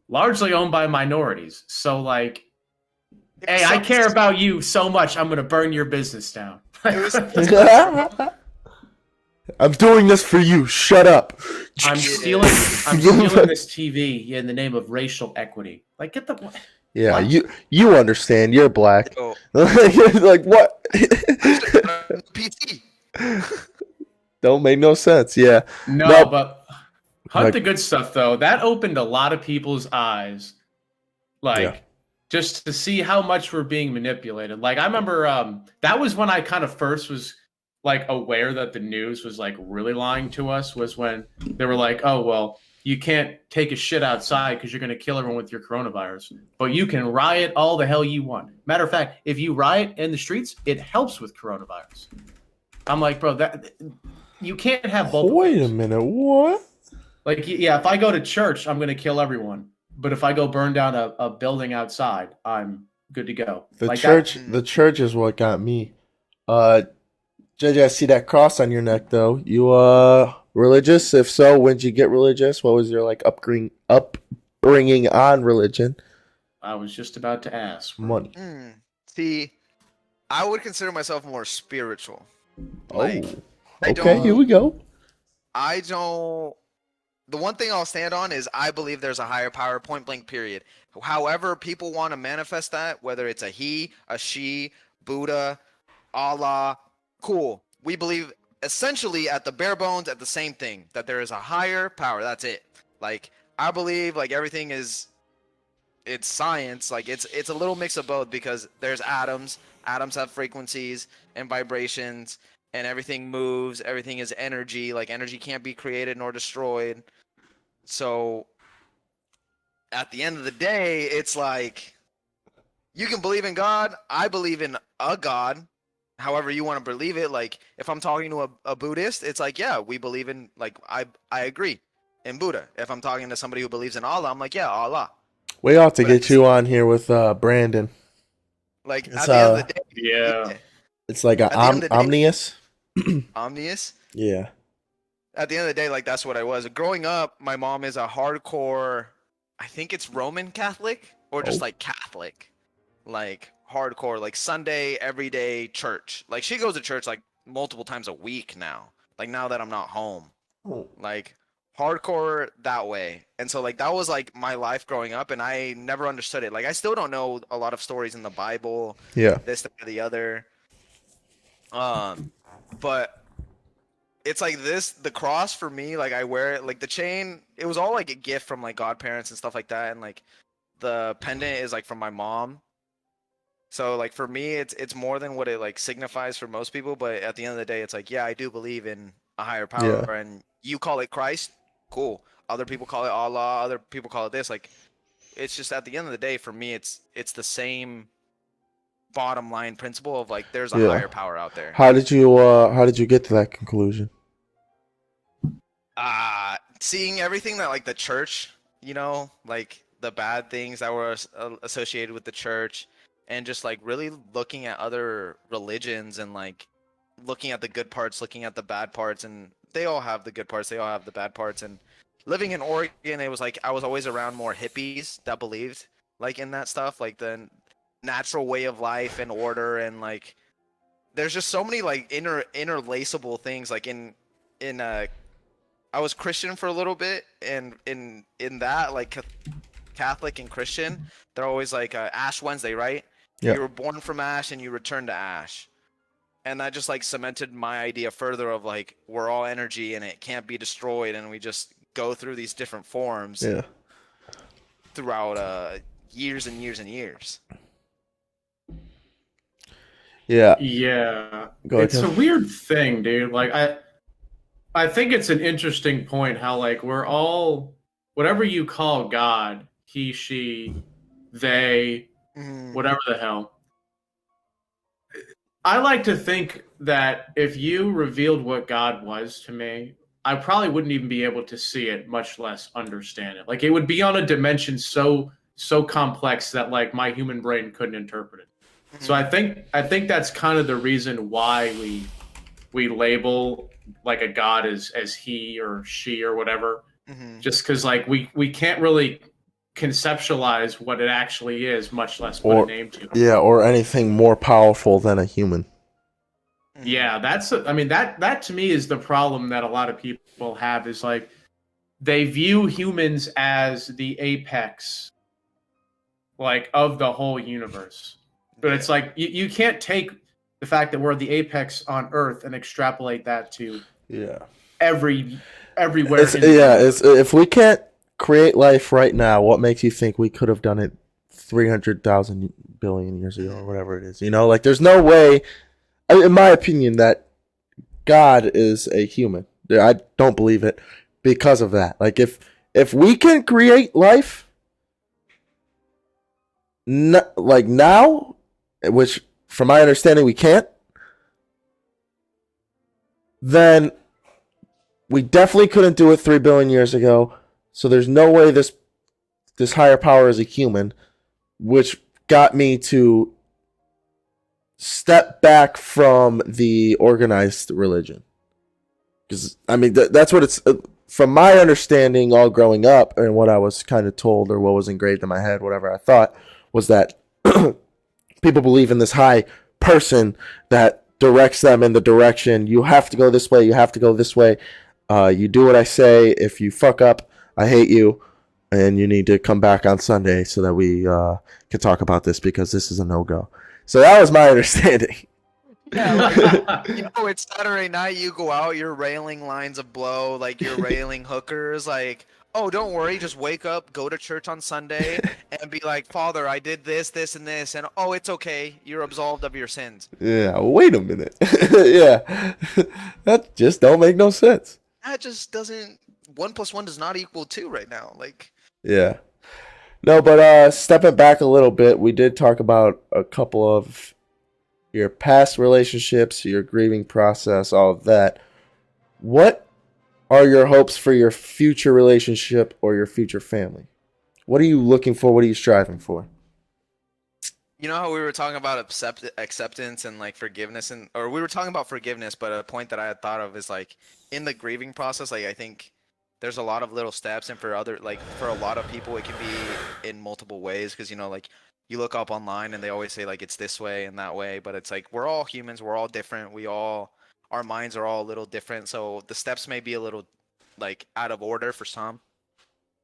largely owned by minorities. So like, hey, I care about you so much, I'm gonna burn your business down. Yeah, I'm doing this for you. Shut up. I'm stealing this TV in the name of racial equity. Like, get the Yeah, what? you understand. You're black. Yo, Like what? I should have a PT. Don't make no sense. Yeah. No, Nope. but Hunt Like- the Good Stuff though, that opened a lot of people's eyes. Like Yeah. just to see how much we're being manipulated. Like I remember that was when I kind of first was like aware that the news was like really lying to us, was when they were like, "Oh, well, you can't take a shit outside because you're going to kill everyone with your coronavirus, but you can riot all the hell you want." Matter of fact, if you riot in the streets, it helps with coronavirus. I'm like, bro, that you can't have both. Wait a minute. What? Like, yeah, if I go to church, I'm going to kill everyone. But if I go burn down a building outside, I'm good to go. The like church. that, The church is what got me. JJ, I see that cross on your neck though. You religious? If so, when did you get religious? What was your like upbringing on religion? I was just about to ask. Money. See, I would consider myself more spiritual. Oh. Like, I Okay, don't- here we go. I don't. The one thing I'll stand on is I believe there's a higher power, point blank, period. However, people want to manifest that, whether it's a he, a she, Buddha, Allah, cool. We believe essentially at the bare bones at the same thing, that there is a higher power. That's it. Like, I believe like everything is, it's science. Like it's a little mix of both because there's atoms. Atoms have frequencies and vibrations, and everything moves. Everything is energy. Like energy can't be created nor destroyed. So at the end of the day, it's like you can believe in God. I believe in a God. However you want to believe it. Like if I'm talking to a Buddhist, it's like, yeah, we believe in, like, I agree in Buddha. If I'm talking to somebody who believes in Allah, I'm like, yeah, Allah. We ought to But get you on here with Brandon. Like It's, at the end of the day, Yeah. It's like At the end of the day- omnius. omnious. Yeah. At the end of the day, like that's what I was. Growing up, my mom is a hardcore, I think it's Roman Catholic or just Oh. like Catholic. Like hardcore, like Sunday, everyday church. Like she goes to church like multiple times a week now. Like now that I'm not home. Like hardcore that way. And so like that was like my life growing up and I never understood it. Like I still don't know a lot of stories in the Bible, Yeah. this, that, or the other. But it's like this, the cross for me, like I wear it, like the chain, it was all like a gift from like godparents and stuff like that, and like the pendant is like from my mom. So like for me, it's more than what it like signifies for most people, but at the end of the day, it's like, yeah, I do believe in a higher power, Yeah. and you call it Christ, cool. Other people call it Allah, other people call it this. Like, it's just at the end of the day, for me, it's the same bottom line principle of like, there's a Yeah. higher power out there. How did you get to that conclusion? Seeing everything that like the church, you know, like the bad things that were associated with the church, and just like really looking at other religions and like looking at the good parts, looking at the bad parts, and they all have the good parts, they all have the bad parts. And living in Oregon, it was like I was always around more hippies that believed like in that stuff, like the natural way of life and order, and like there's just so many like interlaceable things like in I was Christian for a little bit, and in that like Catholic and Christian, they're always like Ash Wednesday, right? Yeah. You were born from ash and you return to ash, and that just like cemented my idea further of like we're all energy and it can't be destroyed, and we just go through these different forms Yeah. throughout years and years and years. Yeah. Yeah. Go ahead, It's a Kev. weird thing, dude. Like I think it's an interesting point how like we're all, whatever you call God, he, she, they, whatever the hell. I like to think that if you revealed what God was to me, I probably wouldn't even be able to see it, much less understand it. Like it would be on a dimension so complex that like my human brain couldn't interpret it. So I think that's kind of the reason why we label like a God as he or she or whatever. Just because like we can't really conceptualize what it actually is, much less put Or- a name to it. Yeah, or anything more powerful than a human. Yeah, I mean that to me is the problem that a lot of people have is like they view humans as the apex like of the whole universe. But it's Yeah. like you can't take the fact that we're the apex on Earth and extrapolate that to Yeah. everywhere in the It's universe. if we can't create life right now, what makes you think we could have done it 300,000 billion years ago or whatever it is? You know, like there's no way, in my opinion, that God is a human. I don't believe it because of that. Like if we can create life like now, which from my understanding we can't, then we definitely couldn't do it 3 billion years ago. So there's no way this higher power is a human, which got me to step back from the organized religion. Because I mean that's what it's from my understanding all growing up and what I was kind of told or what was engraved in my head, whatever I thought, was that people believe in this high person that directs them in the direction. You have to go this way. You have to go this way. You do what I say. If you fuck up, I hate you, and you need to come back on Sunday so that we can talk about this because this is a no go. So that was my understanding. Yeah, like it's Saturday night. You go out, you're railing lines of blow, like you're railing hookers. Like, oh, don't worry, just wake up, go to church on Sunday, and be like, Father, I did this, this, and this, and oh, it's okay, you're absolved of your sins. Yeah, wait a minute. Yeah, that just don't make no sense. That just doesn't. 1 + 1 does not equal 2 right now. Like, Yeah. No, but stepping back a little bit, we did talk about a couple of your past relationships, your grieving process, all of that. What are your hopes for your future relationship or your future family? What are you looking for? What are you striving for? you know how we were talking about acceptance and like forgiveness, or we were talking about forgiveness, but a point that I had thought of is like in the grieving process, like I think there's a lot of little steps, and for a lot of people it can be in multiple ways because like you look up online and they always say like it's this way and that way, but it's like we're all humans, we're all different, our minds are all a little different, so the steps may be a little like out of order for some.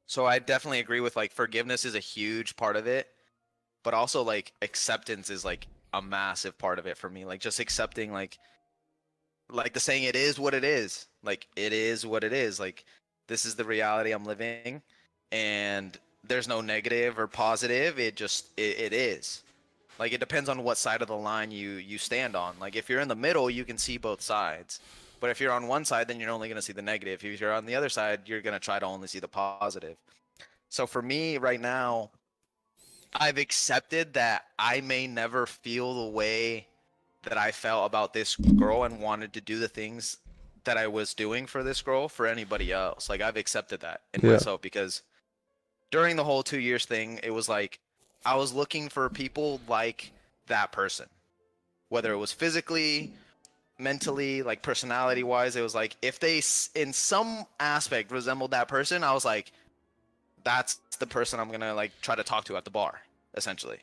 So I definitely agree with like forgiveness is a huge part of it, but also like acceptance is like a massive part of it for me. Like just accepting like the saying it is what it is. Like it is what it is. Like this is the reality I'm living, and there's no negative or positive. It is. Like it depends on what side of the line you stand on. Like if you're in the middle, you can see both sides. But if you're on one side, then you're only going to see the negative. If you're on the other side, you're going to try to only see the positive. So for me right now, I've accepted that I may never feel the way that I felt about this girl and wanted to do the things that I was doing for this girl for anybody else. Like I've accepted that in Yeah. myself because during the whole 2 years thing, it was like I was looking for people like that person, whether it was physically, mentally, like personality wise. It was like if they in some aspect resembled that person, I was like, that's the person I'm gonna like try to talk to at the bar, essentially.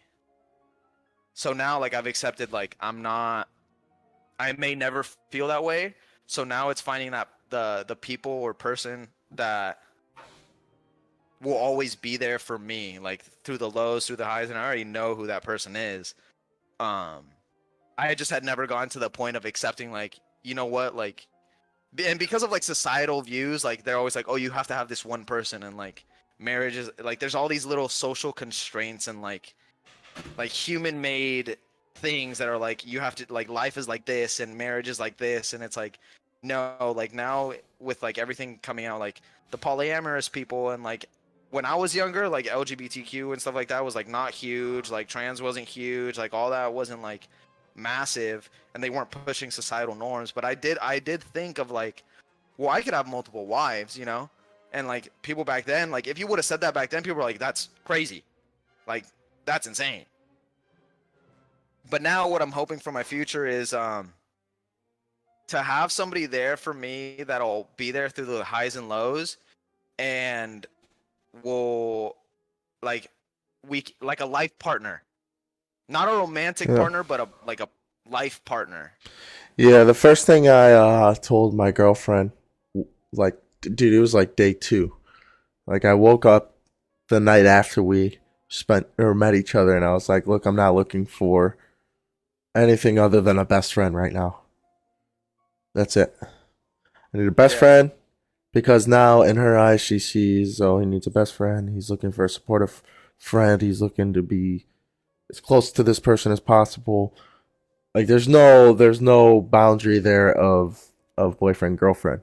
So now like I've accepted like I may never feel that way. So now it's finding that the people or person that will always be there for me, like through the lows, through the highs, and I already know who that person is. Um, I just had never gotten to the point of accepting like, you know what, like, and because of like societal views, like they're always like, oh, you have to have this one person, and like marriage is like there's all these little social constraints and like human made things that are like you have to like life is like this and marriage is like this, and it's like no, like now with like everything coming out, like the polyamorous people, and like when I was younger, like LGBTQ and stuff like that was like not huge, like trans wasn't huge, like all that wasn't like massive, and they weren't pushing societal norms, but I did think of like, well, I could have multiple wives, and like people back then, like if you would have said that back then, people were like, that's crazy, like that's insane. But now what I'm hoping for my future is to have somebody there for me that'll be there through the highs and lows, and will like like a life partner, not a romantic Yeah. partner, but a life partner. Yeah, the first thing I told my girlfriend, like, dude, it was like day 2. Like, I woke up the night after we spent or met each other, and I was like, look, I'm not looking for anything other than a best friend right now. That's it. I need a best Yeah. friend because now in her eyes she sees, oh, he needs a best friend. He's looking for a supportive friend. He's looking to be as close to this person as possible. Like there's no boundary there of boyfriend girlfriend.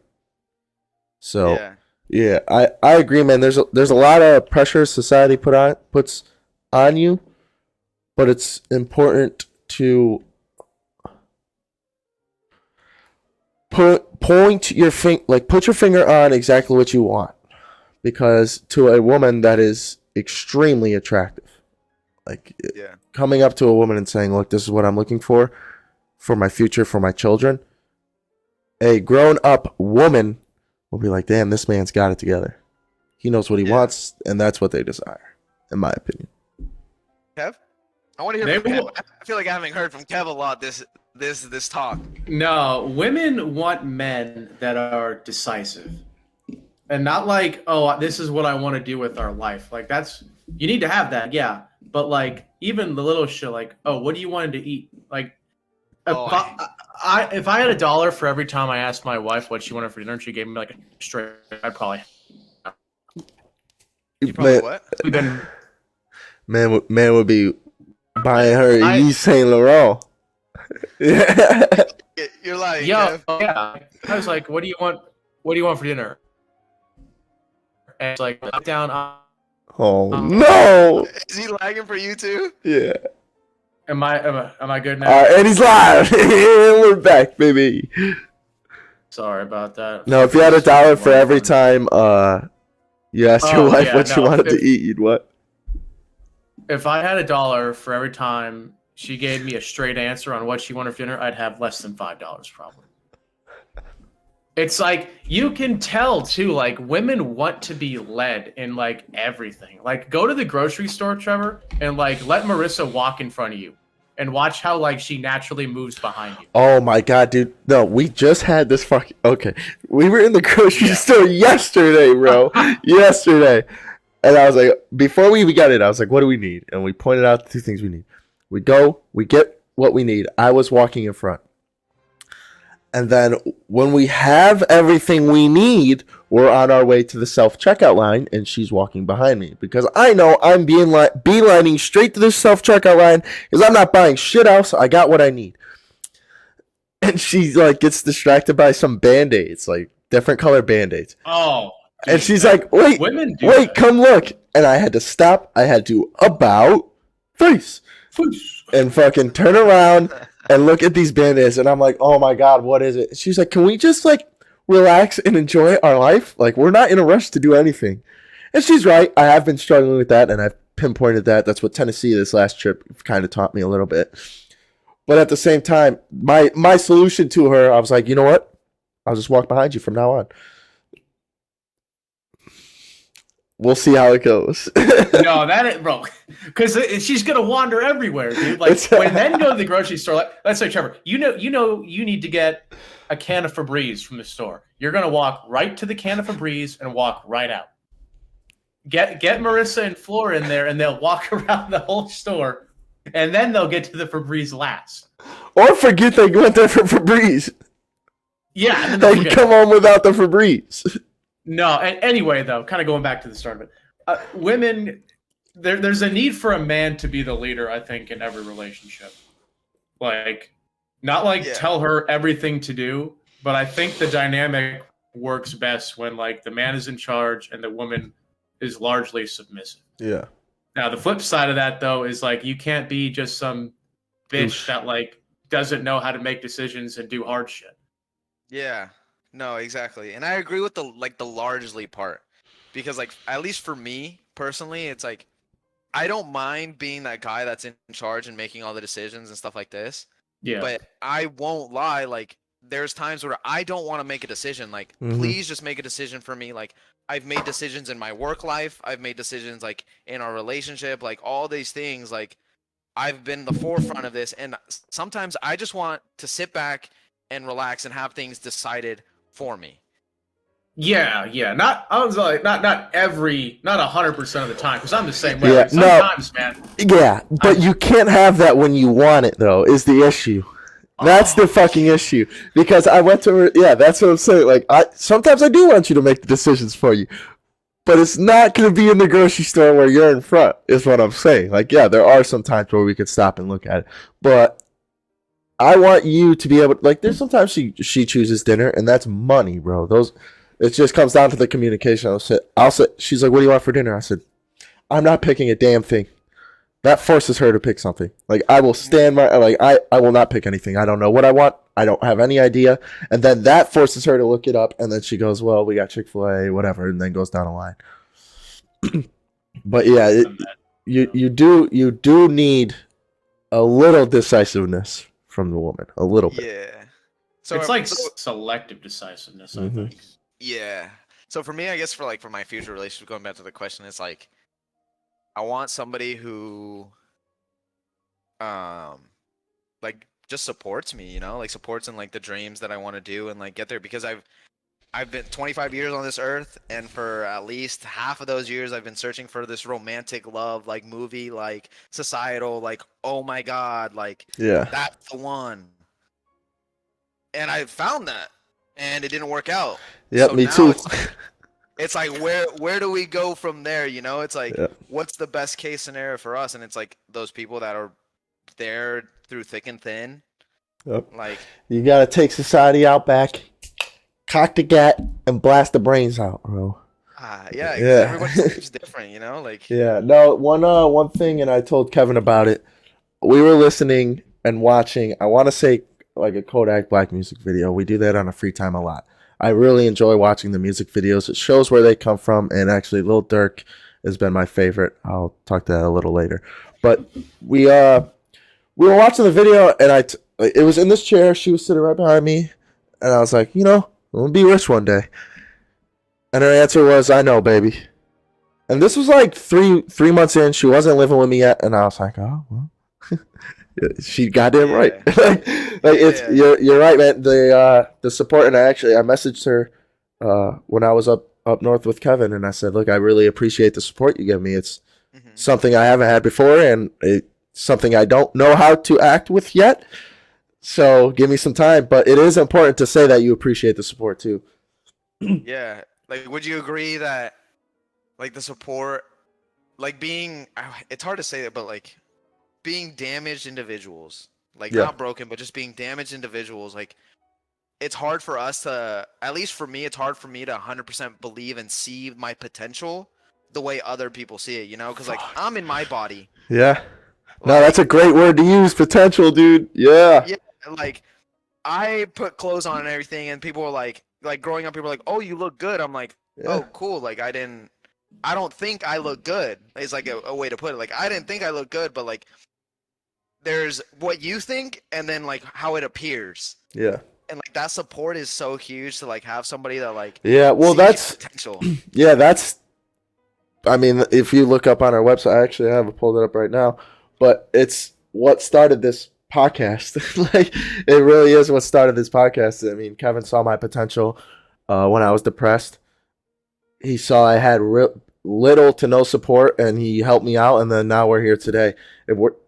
So Yeah. yeah, I agree, man. There's a lot of pressure society puts on you, but it's important to put your finger on exactly what you want, because to a woman that is extremely attractive, like Yeah. coming up to a woman and saying, look, this is what I'm looking for my future, for my children, a grown up woman will be like, damn, this man's got it together. He knows what he Yeah. wants, and that's what they desire, in my opinion. Kev, I want to hear They from Kev. will- I feel like I haven't heard from Kev a lot this talk. No, women want men that are decisive. And not like, oh, this is what I want to do with our life. Like that's you need to have that, yeah. But like even the little shit, like, oh, what do you want to eat? Like Oh, if I had $1 for every time I asked my wife what she wanted for dinner, and she gave me like a straight, I'd probably you probably Man, what? been. man would be buying her I- Yves Saint Laurent. Yeah. You're like, Yo, Kev. yeah. I was like, what do you want? What do you want for dinner? And it's like down. Oh no! Is he lagging for you too? Yeah. Am I good now? And he's live. We're back, baby. Sorry about that. No, if you had $1 for every time you asked your Oh, wife yeah, what she no, wanted to if- eat, you'd what? If I had $1 for every time she gave me a straight answer on what she wanted for dinner, I'd have less than $5 probably. It's like you can tell too, like women want to be led in like everything. Like go to the grocery store, Trevor, and like let Marissa walk in front of you and watch how like she naturally moves behind you. Oh my god, dude. No, we just had this fucking okay. We were in the grocery Yeah. store yesterday, bro. Yesterday. And I was like, before we even got it, I was like, what do we need? And we pointed out the 2 things we need. We go, we get what we need. I was walking in front. And then when we have everything we need, we're on our way to the self-checkout line, and she's walking behind me. Because I know I'm beelining straight to the self-checkout line, because I'm not buying shit else. I got what I need. And she like gets distracted by some Band-Aids, like different color Band-Aids. Oh. And dude, she's like, wait, women do wait, that. come look. And I had to stop. I had to about face and fucking turn around and look at these Band-Aids. And I'm like, oh my God, what is it? She's like, can we just like relax and enjoy our life? Like, we're not in a rush to do anything. And she's right. I have been struggling with that, and I've pinpointed that. That's what Tennessee this last trip kind of taught me a little bit. But at the same time, my solution to her, I was like, you know what? I'll just walk behind you from now on. We'll see how it goes. No, that ain't, bro. Because she's gonna wander everywhere, dude. Like when men go to the grocery store, like, let's say, Trevor, you need to get a can of Febreze from the store. You're gonna walk right to the can of Febreze and walk right out. Get Marissa and Flora in there, and they'll walk around the whole store, and then they'll get to the Febreze last. Or forget they went there for Febreze. Yeah, and then they'll They forget. come home without the Febreze. No, anyway, though, kind of going back to the start of it, women, there's a need for a man to be the leader, I think, in every relationship. Like, not like Yeah. tell her everything to do, but I think the dynamic works best when like the man is in charge and the woman is largely submissive. Yeah. Now, the flip side of that, though, is like you can't be just some bitch Oof. that like doesn't know how to make decisions and do hard shit. Yeah. No, exactly. And I agree with the largely part. Because like at least for me personally, it's like I don't mind being that guy that's in charge and making all the decisions and stuff like this. Yeah. But I won't lie, like there's times where I don't want to make a decision. Like, Mhm. please just make a decision for me. Like I've made decisions in my work life, I've made decisions like in our relationship, like all these things, like I've been the forefront of this, and sometimes I just want to sit back and relax and have things decided for me. Yeah. Not 100% of the time, because I'm the same way. Yeah, Like, sometimes, man. Yeah, but you can't have that when you want it, though, is the issue. That's the fucking issue. Because I went to her, yeah, that's what I'm saying. Like, sometimes I do want you to make the decisions for you. But it's not going to be in the grocery store where you're in front, is what I'm saying. Like, yeah, there are some times where we could stop and look at it. But I want you to be able to, like, there's sometimes she chooses dinner, and that's money, bro. It just comes down to the communication. I'll say, she's like, what do you want for dinner? I said, I'm not picking a damn thing. That forces her to pick something. Like, I will stand my, like, I will not pick anything. I don't know what I want. I don't have any idea. And then that forces her to look it up. And then she goes, well, we got Chick-fil-A, whatever. And then goes down the line. But yeah, you do need a little decisiveness from the woman. A little bit. Yeah. So it's like selective decisiveness, I think. Yeah. So for me, I guess for my future relationship, going back to the question, it's like, I want somebody who, like, just supports me, you know, like supports in like the dreams that I want to do and like get there, because I've been 25 years on this earth, and for at least half of those years I've been searching for this romantic love, like movie, like societal, like, oh my God, like, Yeah, that's the one. And I found that, and it didn't work out. Yep, So me now too. It's like where do we go from there? You know, it's like, what's the best case scenario for us? And it's like those people that are there through thick and thin. Yep. Like, you gotta take society out back, cock the gat, and blast the brains out, bro. Yeah. Yeah. Everybody's different, you know. Like, yeah. No, one thing, and I told Kevin about it. We were listening and watching, I want to say, like a Kodak Black music video. We do that on a free time a lot. I really enjoy watching the music videos. It shows where they come from, and actually Lil Durk has been my favorite. I'll talk to that a little later. But we were watching the video, and it was in this chair. She was sitting right behind me, and I was like, you know, I'm gonna be rich one day. And her answer was, I know, baby. And this was like three months in. She wasn't living with me yet, and I was like, oh well. She goddamn right. You're right, man. The support, and I messaged her when I was up north with Kevin, and I said, look, I really appreciate the support you give me. It's something I haven't had before, and it's something I don't know how to act with yet. So give me some time. But it is important to say that you appreciate the support too. Yeah. Like, would you agree that, like, the support, like, it's hard to say that, but like, being damaged individuals, like, not broken, but just being damaged individuals, like, it's hard for us to, at least for me, it's hard for me to 100% believe and see my potential the way other people see it, you know? Because, like, I'm in my body. Yeah. No, that's a great word to use, potential, dude. Yeah. Yeah, like, I put clothes on and everything, and people were like growing up, people were like, oh, you look good. I'm like, oh, cool. Like, I don't think I look good. It's like a way to put it. Like, I didn't think I looked good, but like, there's what you think and then like how it appears. Yeah. And like that support is so huge to like have somebody that like that's potential. Yeah, that's, I mean, if you look up on our website, I actually have it pulled it up right now, but it's what started this podcast. Like, it really is what started this podcast. I mean, Kevin saw my potential when I was depressed. He saw I had little to no support, and he helped me out, and then now we're here today.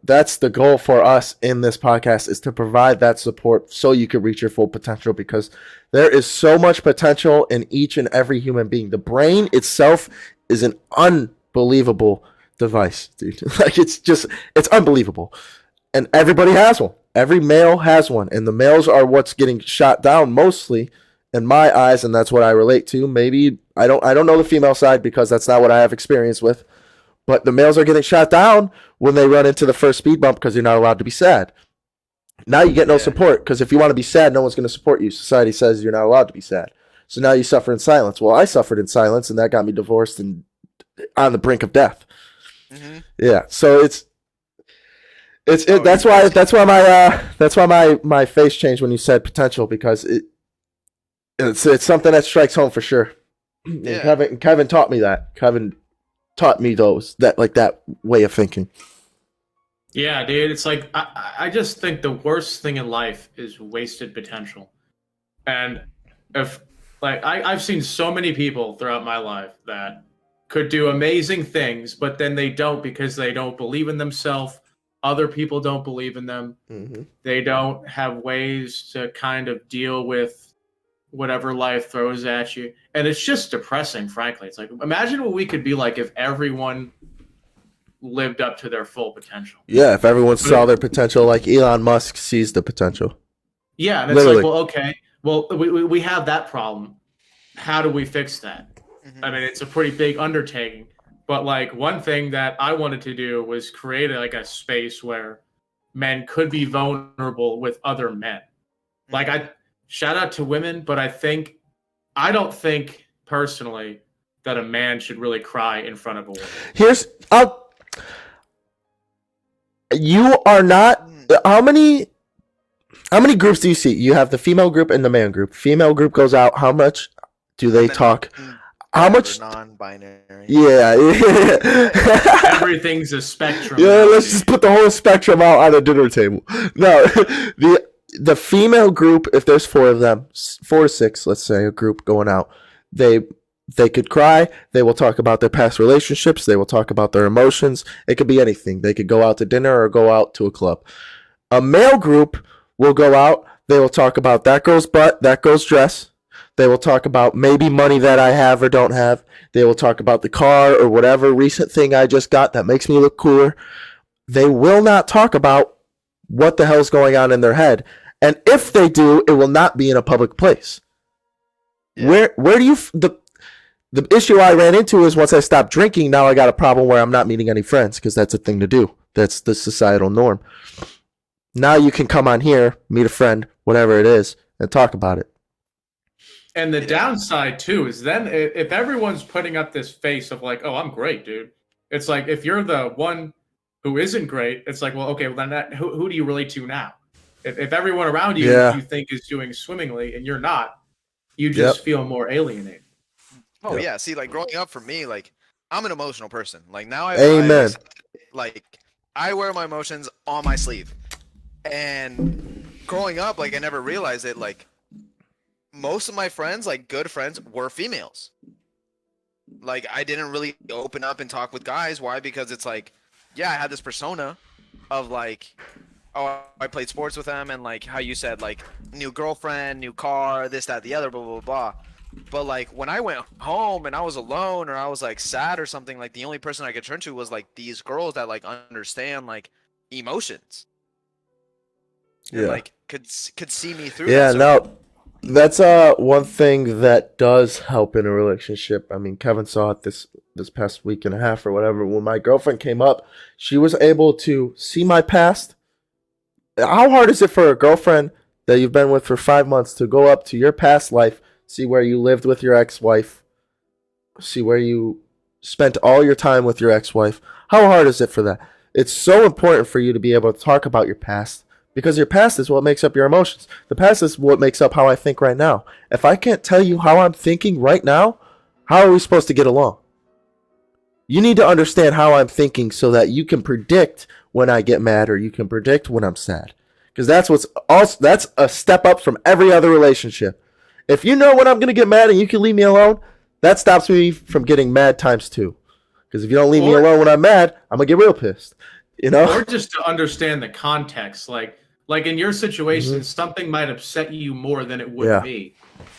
That's the goal for us in this podcast, is to provide that support so you can reach your full potential, because there is so much potential in each and every human being. The brain itself is an unbelievable device, dude. Like, it's unbelievable. And everybody has one. Every male has one, and the males are what's getting shot down mostly in my eyes, and that's what I relate to. Maybe I don't know the female side, because that's not what I have experience with. But the males are getting shot down when they run into the first speed bump, because you're not allowed to be sad. Now you get no support, because if you want to be sad, no one's going to support you. Society says you're not allowed to be sad. So now you suffer in silence. Well, I suffered in silence, and that got me divorced and on the brink of death. Mm-hmm. Yeah. So that's why my face changed when you said potential, because it's something that strikes home for sure. Yeah. And Kevin taught me that. Kevin taught me that way of thinking. Yeah, dude. It's like I just think the worst thing in life is wasted potential. And if like I've seen so many people throughout my life that could do amazing things, but then they don't because they don't believe in themselves. Other people don't believe in them. Mm-hmm. They don't have ways to kind of deal with whatever life throws at you. And it's just depressing, frankly. It's like imagine what we could be like if everyone lived up to their full potential. Yeah, if everyone saw their potential like Elon Musk sees the potential. Yeah, and it's Literally. like, well, okay, well, we have that problem. How do we fix that? Mhm. I mean, it's a pretty big undertaking. But like one thing that I wanted to do was create like a space where men could be vulnerable with other men. Like I shout out to women, but I don't think personally that a man should really cry in front of a woman. You are not. How many groups do you see? You have the female group and the man group. Female group goes out. How much do they talk? How much? Non-binary. Yeah. Everything's a spectrum. Yeah, let's just put the whole spectrum out on a dinner table. No, the female group, if there's 4 of them, 4 to 6, let's say, a group going out, they could cry. They will talk about their past relationships. They will talk about their emotions. It could be anything. They could go out to dinner or go out to a club. A male group will go out. They will talk about that girl's butt, that girl's dress. They will talk about maybe money that I have or don't have. They will talk about the car or whatever recent thing I just got that makes me look cooler. They will not talk about what the hell's going on in their head. And if they do, it will not be in a public place. Yeah. Where do you the issue I ran into is once I stopped drinking, now I got a problem where I'm not meeting any friends because that's a thing to do. That's the societal norm. Now you can come on here, meet a friend, whatever it is, and talk about it. And the downside too is then if everyone's putting up this face of like, oh, I'm great, dude. It's like if you're the one who isn't great, it's like, well, okay, well then who do you relate to now? If everyone around you you think is doing swimmingly and you're not, you just feel more alienated. Oh yeah, see, like growing up for me, like I'm an emotional person. Like now Amen. I wear my emotions on my sleeve. And growing up, like I never realized it, like most of my friends, like good friends, were females. Like I didn't really open up and talk with guys. Why? Because it's like, yeah, I had this persona of like, oh, I played sports with them, and like how you said, like new girlfriend, new car, this, that, the other, blah, blah, blah. But like when I went home and I was alone or I was like sad or something, like the only person I could turn to was like these girls that like understand like emotions. And, like could see me through. Yeah, no, that's one thing that does help in a relationship. I mean, Kevin saw it this past week and a half or whatever. When my girlfriend came up, she was able to see my past. How hard is it for a girlfriend that you've been with for 5 months to go up to your past life, see where you lived with your ex-wife, see where you spent all your time with your ex-wife? How hard is it for that? It's so important for you to be able to talk about your past. Because your past is what makes up your emotions. The past is what makes up how I think right now. If I can't tell you how I'm thinking right now, how are we supposed to get along? You need to understand how I'm thinking so that you can predict when I get mad or you can predict when I'm sad. Because that's a step up from every other relationship. If you know when I'm going to get mad and you can leave me alone, that stops me from getting mad times 2. Because if you don't leave me alone when I'm mad, I'm going to get real pissed. You know? Or just to understand the context. Like in your situation, something might upset you more than it would me,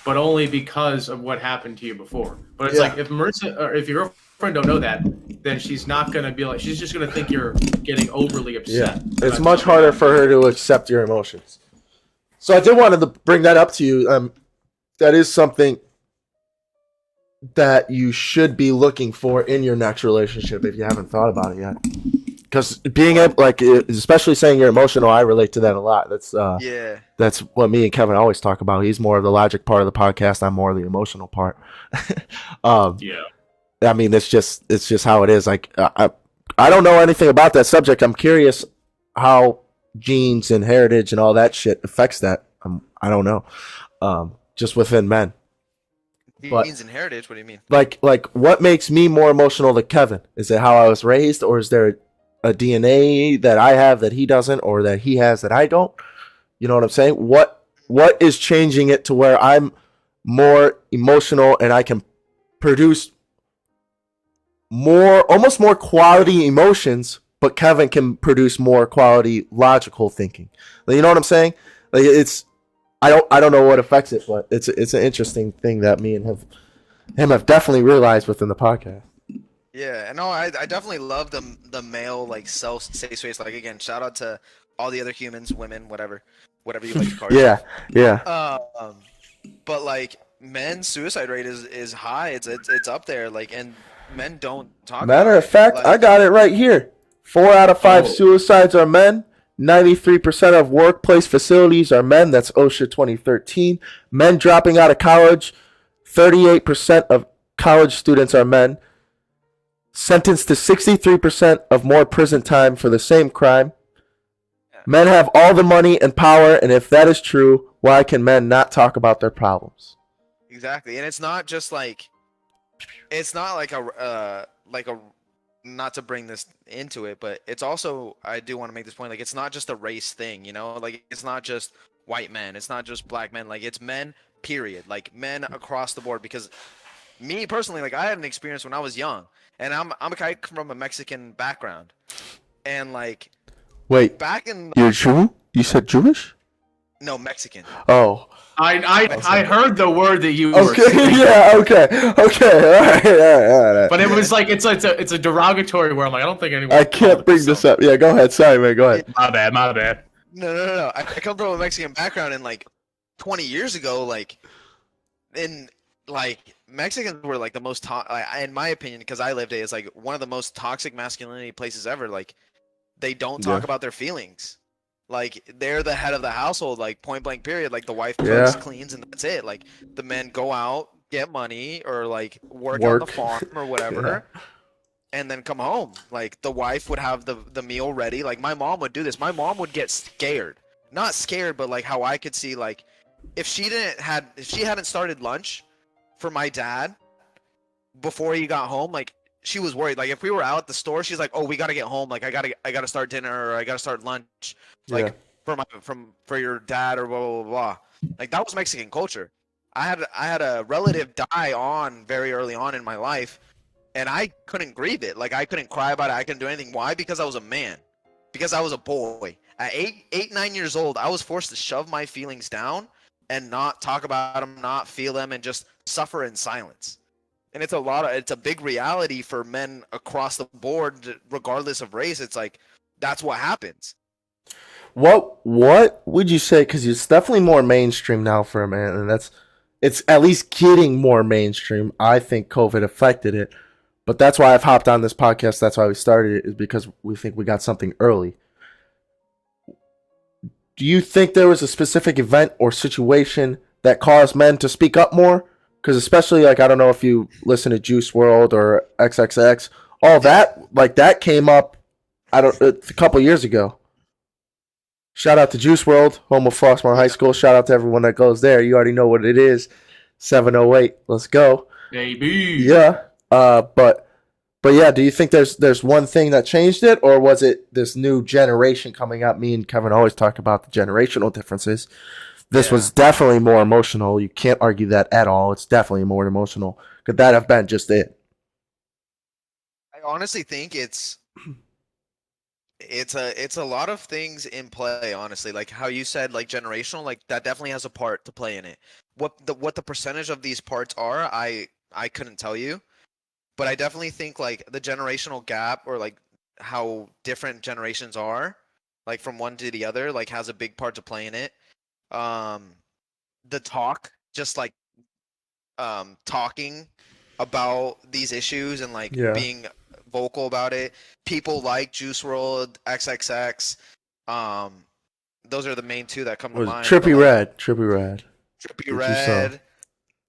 but only because of what happened to you before. But it's like if Marissa or if your girlfriend don't know that, then she's not gonna be like, she's just gonna think you're getting overly upset. Yeah, it's much harder for her to accept your emotions. So I did want to bring that up to you. That is something that you should be looking for in your next relationship if you haven't thought about it yet. Because being able, like, especially saying you're emotional, I relate to that a lot. That's what me and Kevin always talk about. He's more of the logic part of the podcast. I'm more of the emotional part. I mean, it's just how it is. Like, I don't know anything about that subject. I'm curious how genes and heritage and all that shit affects that. I don't know. Just within men. Genes and heritage. What do you mean? Like, what makes me more emotional than Kevin? Is it how I was raised, or is there a DNA that I have that he doesn't, or that he has that I don't? You know what I'm saying? What is changing it to where I'm more emotional and I can produce almost more quality emotions, but Kevin can produce more quality logical thinking. Like, you know what I'm saying? Like, I don't know what affects it, but it's an interesting thing that me and him have definitely realized within the podcast. Yeah, and no, I definitely love the male like self safe space. Like again, shout out to all the other humans, women, whatever you like to call yourself. Yeah. But like men's suicide rate is high. It's up there. Like, and men don't talk Matter about of it. fact, Like, I got it right here. 4 out of 5 Oh. suicides are men. 93% of workplace facilities are men. That's OSHA 2013. Men dropping out of college. 38% of college students are men. Sentenced to 63% of more prison time for the same crime. Yeah. Men have all the money and power, and if that is true, why can men not talk about their problems? exactly, and it's not like a not to bring this into it, but it's also, I do want to make this point, like it's not just a race thing, you know, like it's not just white men, it's not just black men, like it's men, period, like men across the board. Because me personally, like I had an experience when I was young, and I come from a Mexican background, and like Wait, back in you're Jew? You said Jewish? no Mexican. Oh. I heard the word that you were Okay, saying, yeah, okay, all right. but it was like it's a derogatory word. I'm like, I don't think anyone. I can't bring this up. Yeah, go ahead. Sorry, man. Go ahead. My bad. No. I come from a Mexican background, and like 20 years ago, like Mexicans were like the most in my opinion, because I lived it, is like one of the most toxic masculinity places ever. Like they don't talk about their feelings. Like they're the head of the household, like point blank period. Like the wife cooks, cleans, and that's it. Like the men go out, get money, or like work on the farm or whatever, and then come home. Like the wife would have the meal ready. Like my mom would do this. My mom would get scared. Not scared, but like how I could see, like if she hadn't started lunch for my dad before he got home, like she was worried. Like if we were out at the store, she's like, "Oh, we gotta get home. Like I gotta start dinner, or I gotta start lunch, like for your dad, or blah blah blah blah." Like that was Mexican culture. I had a relative die on very early on in my life, and I couldn't grieve it. Like I couldn't cry about it. I couldn't do anything. Why? Because I was a man. Because I was a boy. At 9 years old, I was forced to shove my feelings down and not talk about them, not feel them, and just suffer in silence. And it's a big reality for men across the board, regardless of race. It's like that's what happens. What would you say? Because it's definitely more mainstream now for a man, and it's at least getting more mainstream. I think COVID affected it, but that's why I've hopped on this podcast. That's why we started it, is because we think we got something early. Do you think there was a specific event or situation that caused men to speak up more? Because especially, like, I don't know if you listen to Juice World or XXX, all that, like, that came up a couple years ago. Shout out to Juice World, home of Flossmoor High School. Shout out to everyone that goes there. You already know what it is. 708. Let's go. Baby. Yeah. But yeah, do you think there's one thing that changed it, or was it this new generation coming up? Me and Kevin always talk about the generational differences. This was definitely more emotional. You can't argue that at all. It's definitely more emotional. Could that have been just it? I honestly think it's a lot of things in play, honestly. Like how you said, like generational, like that definitely has a part to play in it. What the percentage of these parts are, I couldn't tell you. But I definitely think like the generational gap, or like how different generations are, like from one to the other, like has a big part to play in it. The talk, just like talking about these issues and like being vocal about it. People like Juice WRLD, XXX. Those are the main two that come to mind. Trippie Red.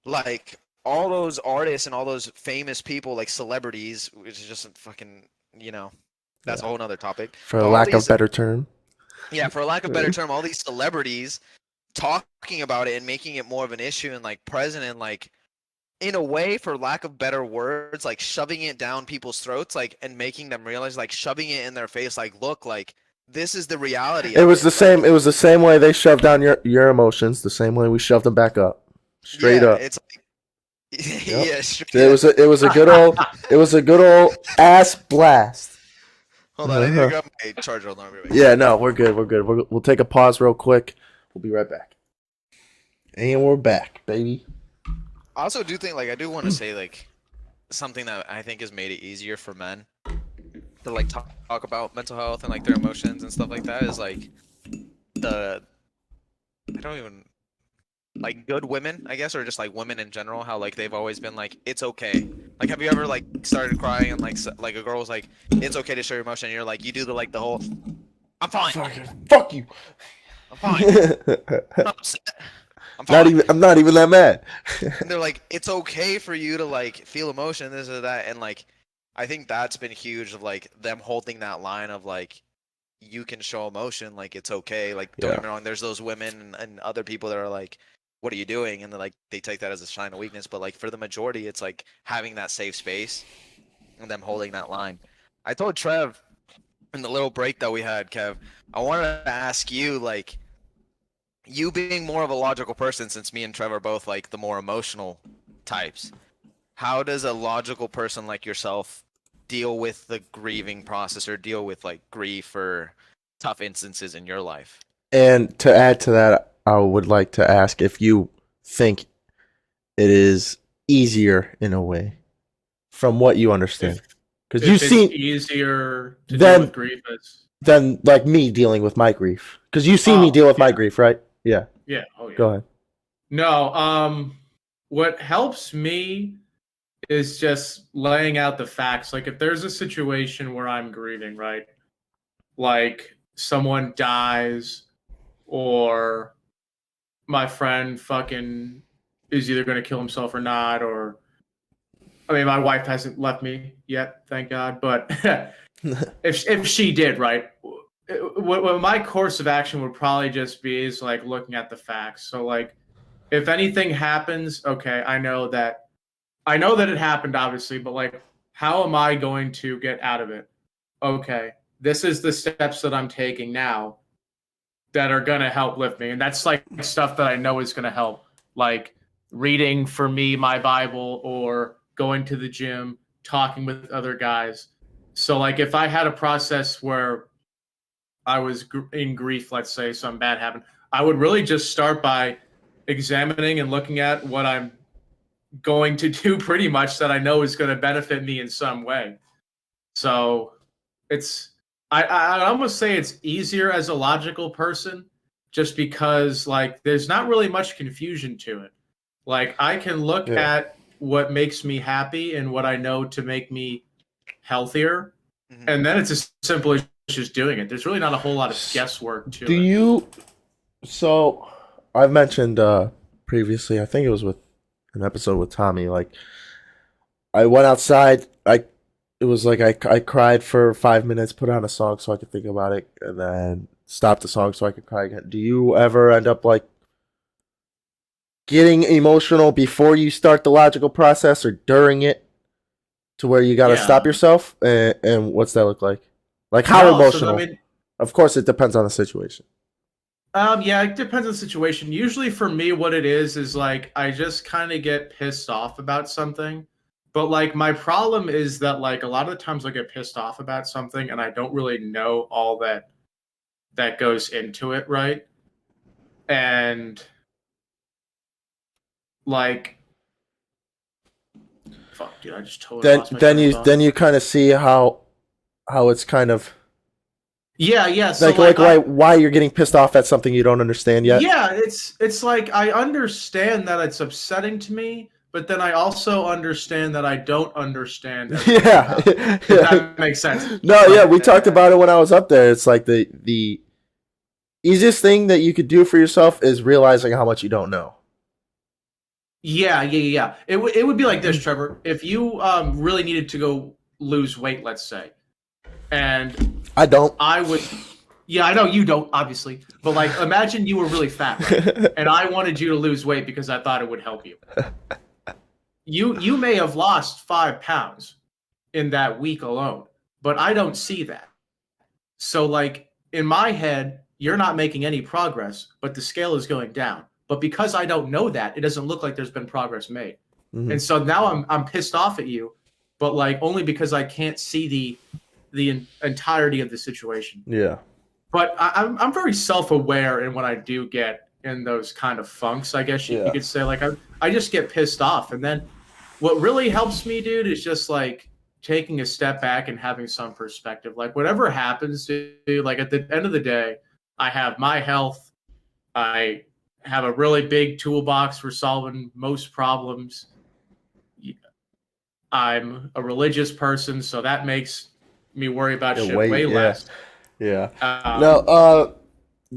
Like all those artists and all those famous people, like celebrities, which is just a fucking, that's a whole nother topic. For a lack of better term. Yeah, for a lack of better term, all these celebrities talking about it and making it more of an issue and like present, and like in a way, for lack of better words, like shoving it down people's throats, like, and making them realize, like, shoving it in their face, like, look, like, this is the reality It of was it. the same. It was the same way they shoved down your emotions. The same way we shoved them back up, straight Yeah, up. it's like, Yep. yeah, straight It was a good old ass blast. Hold on, I need to grab my charger. Hold on, Yeah, no, we're good. We'll take a pause real quick. We'll be right back. And we're back, baby. I also do think, like, I do want to say, like, something that I think has made it easier for men to, like, talk about mental health and, like, their emotions and stuff like that is, like, I don't even, like, good women, I guess, or just, like, women in general, how, like, they've always been, like, it's okay. Like, have you ever, like, started crying and, like a girl was like, it's okay to show your emotion, and you're like, you do the, like, the whole, I'm fine. Fuck you. I'm fine. I'm not upset. I'm fine. I'm not even that mad. And they're like, it's okay for you to, like, feel emotion, this or that, and, like, I think that's been huge of, like, them holding that line of, like, you can show emotion, like, it's okay. Like, don't get me wrong, there's those women and other people that are like, what are you doing? And they're like, they take that as a sign of weakness. But, like, for the majority, it's like having that safe space and them holding that line. I told Trev in the little break that we had, Kev, I wanted to ask you, like, you being more of a logical person, since me and Trev are both, like, the more emotional types, how does a logical person like yourself deal with the grieving process or deal with, like, grief or tough instances in your life? And to add to that, I would like to ask if you think it is easier in a way from what you understand. Because you see easier to deal with grief than, like, me dealing with my grief. Because you see me deal with my grief, right? Yeah. Yeah. Oh, yeah. Go ahead. No. What helps me is just laying out the facts. Like, if there's a situation where I'm grieving, right? Like, someone dies, or my friend fucking is either going to kill himself or not, or, I mean, my wife hasn't left me yet, thank God, but if she did, right, what my course of action would probably just be is, like, looking at the facts. So, like, if anything happens, okay, I know that it happened, obviously, but, like, how am I going to get out of it? Okay, this is the steps that I'm taking now that are going to help lift me. And that's, like, stuff that I know is going to help, like reading, for me, my Bible, or going to the gym, talking with other guys. So, like, if I had a process where I was in grief, let's say something bad happened, I would really just start by examining and looking at what I'm going to do, pretty much, that I know is going to benefit me in some way. So it's, I almost say it's easier as a logical person, just because, like, there's not really much confusion to it. Like, I can look at what makes me happy and what I know to make me healthier, and then it's as simple as just doing it. There's really not a whole lot of guesswork to it. So I've mentioned previously, I think it was with an episode with Tommy, like, I went outside, I cried for 5 minutes, put on a song so I could think about it, and then stopped the song so I could cry again. Do you ever end up, like, getting emotional before you start the logical process or during it, to where you gotta stop yourself? And what's that look like? Like, how emotional? So, of course, it depends on the situation. Yeah, it depends on the situation. Usually for me, what it is like, I just kind of get pissed off about something. But, like, my problem is that, like, a lot of the times I get pissed off about something and I don't really know all that goes into it, right? And, like, fuck, dude, I just totally lost my train of thought. Then you kind of see how it's kind of, yeah. So, like why you're getting pissed off at something you don't understand yet. Yeah, it's like, I understand that it's upsetting to me, but then I also understand that I don't understand. Yeah, if that makes sense. No, yeah, we talked about it when I was up there. It's like the easiest thing that you could do for yourself is realizing how much you don't know. Yeah. It would be like this, Trevor. If you really needed to go lose weight, let's say, and I would. Yeah, I know you don't, obviously, but, like, imagine you were really fat, right? And I wanted you to lose weight because I thought it would help you. you may have lost 5 pounds in that week alone, but I don't see that. So like in my head, you're not making any progress, but the scale is going down. But because I don't know that, it doesn't look like there's been progress made. Mhm. And so now I'm pissed off at you, but like only because I can't see the entirety of the situation. Yeah. But I'm very self-aware in when I do get in those kind of funks, I guess you Yeah. could say. Like I just get pissed off. And then what really helps me, dude, is just like taking a step back and having some perspective. Like whatever happens, dude, like at the end of the day, I have my health. I have a really big toolbox for solving most problems. I'm a religious person, so that makes me worry about Yeah, shit way, way yeah. less. Yeah. Um, No,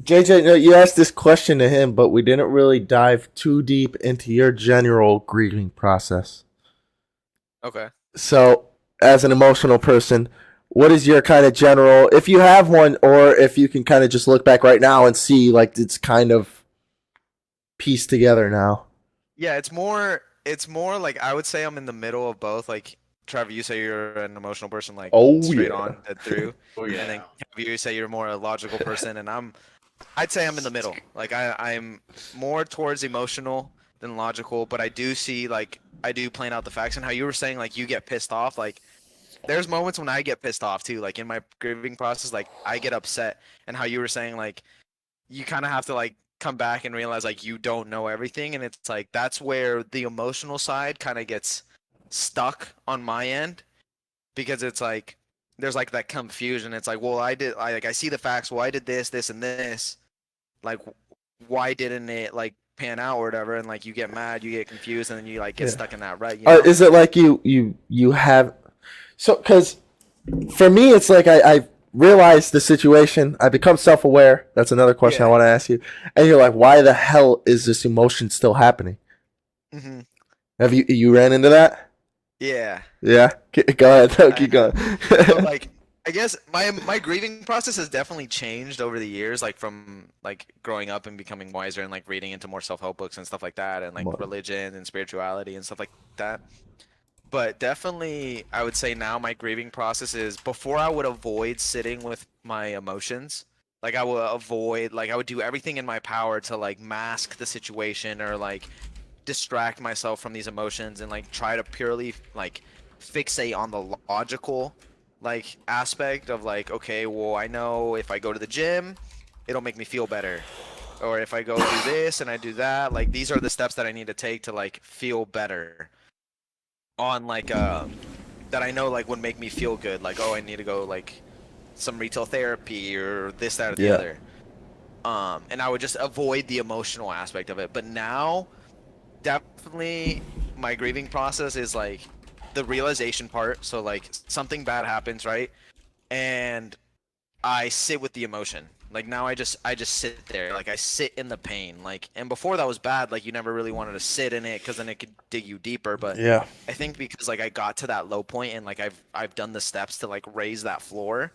JJ, no, you asked this question to him, but we didn't really dive too deep into your general grieving process. Okay. So, as an emotional person, what is your kind of general, if you have one, or if you can kind of just look back right now and see like it's kind of pieced together now? Yeah, it's more like I would say I'm in the middle of both. Like Trevor, you say you're an emotional person, like Oh, straight yeah. on, dead through, oh and yeah. then you say you're more a logical person, and I'd say I'm in the middle. Like I'm more towards emotional than logical, but I do see like I do plan out the facts and how you were saying like you get pissed off. Like there's moments when I get pissed off too. Like in my grieving process, like I get upset, and how you were saying like you kind of have to like come back and realize like you don't know everything, and it's like that's where the emotional side kind of gets stuck on my end because it's like there's like that confusion. It's like, well, I see the facts. Well, I did this, this, and this. Like, why didn't it like pan out or whatever? And like you get mad, you get confused, and then you like get Yeah. stuck in that rut. You know? Is it like you have so? Because for me, it's like I realize the situation. I become self aware. That's another question I Yeah. want to ask you. And you're like, why the hell is this emotion still happening? hmm Have you ran into that? Yeah. Yeah. Go ahead. No, I keep have. going. So like I guess my grieving process has definitely changed over the years, like from like growing up and becoming wiser and like reading into more self-help books and stuff like that, and like religion and spirituality and stuff like that. But definitely, I would say now my grieving process is before I would avoid sitting with my emotions. Like I would avoid, like I would do everything in my power to like mask the situation or like distract myself from these emotions and like try to purely like fixate on the logical like aspect of like, okay, well, I know if I go to the gym, it'll make me feel better. Or if I go do this and I do that, like these are the steps that I need to take to like feel better on like that I know like would make me feel good. Like, oh, I need to go like some retail therapy or this, that, or the Yeah. other. And I would just avoid the emotional aspect of it. But now definitely my grieving process is like the realization part. So like something bad happens, right? And I sit with the emotion. Like now I just sit there. Like I sit in the pain. Like and before that was bad. Like you never really wanted to sit in it because then it could dig you deeper. But Yeah. I think because like I got to that low point and like I've done the steps to like raise that floor.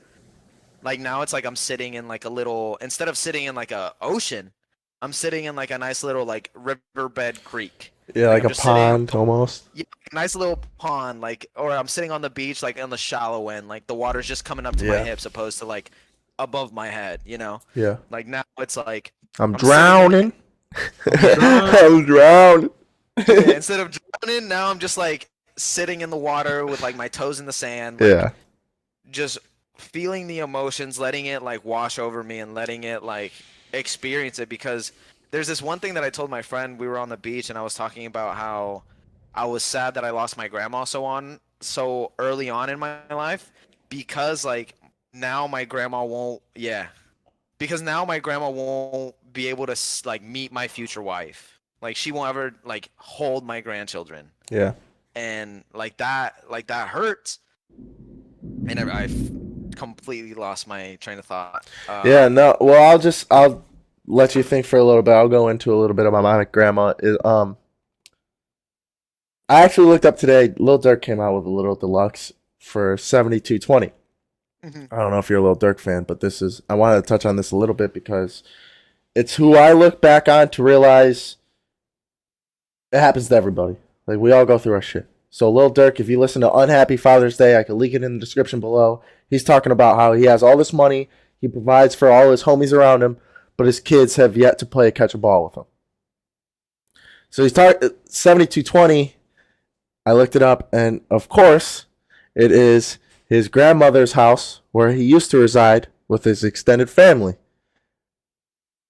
Like now it's like I'm sitting in like a little instead of sitting in like a ocean, I'm sitting in like a nice little like riverbed creek. Yeah, Like like I'm a just sitting pond almost. yeah, nice little pond, like, or I'm sitting on the beach, like on the shallow end, like the water's just coming up to my Yeah. hips, opposed to like above my head, you know? Yeah. Like now it's like I'm I'm sitting in drowning. Yeah. I'm drowning. yeah, instead of drowning, now I'm just like sitting in the water with like my toes in the sand, like Yeah. just feeling the emotions, letting it like wash over me and letting it like experience it because there's this one thing that I told my friend. We were on the beach and I was talking about how I was sad that I lost my grandma so early on in my life because like now my grandma won't because now my grandma won't be able to like meet my future wife. Like she won't ever like hold my grandchildren. Yeah. And like that hurts. And I've completely lost my train of thought. Yeah, no. Well, I'll let you think for a little bit. I'll go into a little bit about my grandma. I actually looked up today. Lil Durk came out with a Little Deluxe for 7220. Mhm. I don't know if you're a Lil Durk fan, but I wanted to touch on this a little bit because it's who I look back on to realize it happens to everybody. Like, we all go through our shit. So Lil Durk, if you listen to Unhappy Father's Day, I can link it in the description below. He's talking about how he has all this money, he provides for all his homies around him, but his kids have yet to play catch a ball with him. So he's talking 7220. I looked it up, and of course, it is his grandmother's house where he used to reside with his extended family.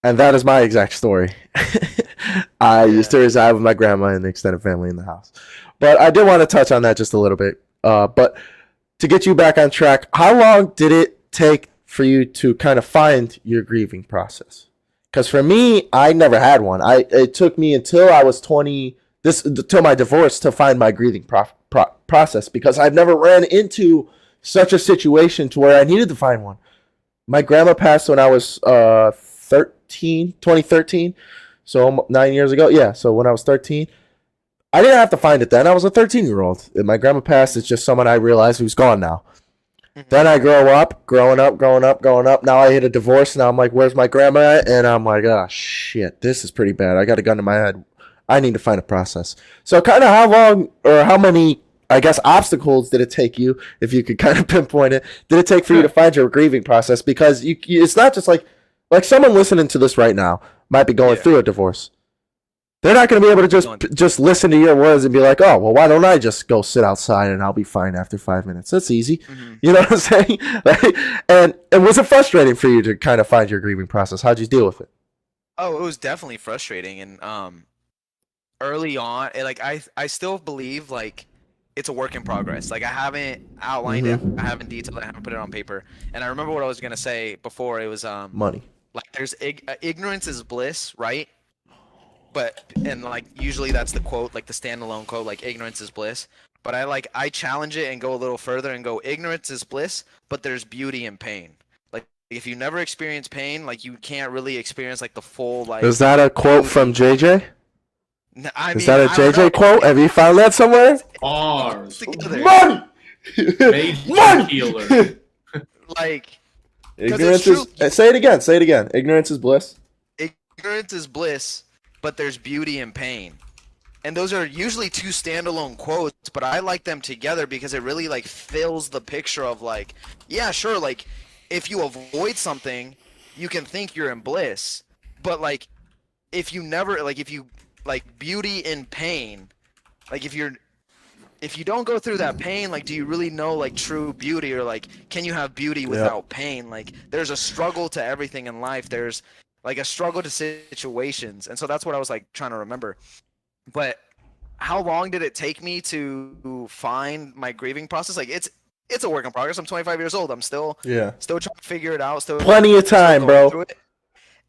And that is my exact story. I used to reside with my grandma and the extended family in the house. But I did want to touch on that just a little bit. But to get you back on track, how long did it take for you to kind of find your grieving process? Because for me, I never had one. It took me until I was 20, till my divorce, to find my grieving process, because I've never ran into such a situation to where I needed to find one. My grandma passed when I was 2013, so 9 years ago. Yeah, so when I was 13, I didn't have to find it then. I was a 13-year-old. My grandma passed. It's just someone I realized who's gone now. Then I growing up. Now I hit a divorce. Now I'm like, where's my grandma at? And I'm like, oh, shit, this is pretty bad. I got a gun to my head. I need to find a process. So kind of how long or how many, I guess, obstacles did it take you, if you could kind of pinpoint it, did it take for you to find your grieving process? Because it's not just like someone listening to this right now might be going through a divorce. They're not going to be able to just listen to your words and be like, oh, well, why don't I just go sit outside and I'll be fine after 5 minutes? That's easy. Mm-hmm. You know what I'm saying? And was it frustrating for you to kind of find your grieving process? How'd you deal with it? Oh, it was definitely frustrating. And early on, I still believe like it's a work in progress. Like I haven't outlined it, I haven't detailed it, I haven't put it on paper. And I remember what I was going to say before. It was money. Like there's ignorance is bliss, right? And like usually that's the quote, like the standalone quote, like ignorance is bliss. But I challenge it and go a little further and go, ignorance is bliss, but there's beauty in pain. Like if you never experience pain, like you can't really experience like the full like. Is that a quote from JJ? Is that a JJ quote? Have you found that somewhere? Bars. Money. Money healer. Like ignorance is. Say it again. Ignorance is bliss. Ignorance is bliss, but there's beauty in pain. And those are usually two standalone quotes, but I like them together because it really like fills the picture of like, yeah, sure, like if you avoid something, you can think you're in bliss. But like if you never like beauty in pain, like if you don't go through that pain, like do you really know like true beauty, or like can you have beauty without pain? Like there's a struggle to everything in life. There's like a struggle to situations. And so that's what I was like trying to remember. But how long did it take me to find my grieving process? Like it's a work in progress. I'm 25 years old. I'm still trying to figure it out. Still plenty of time, bro.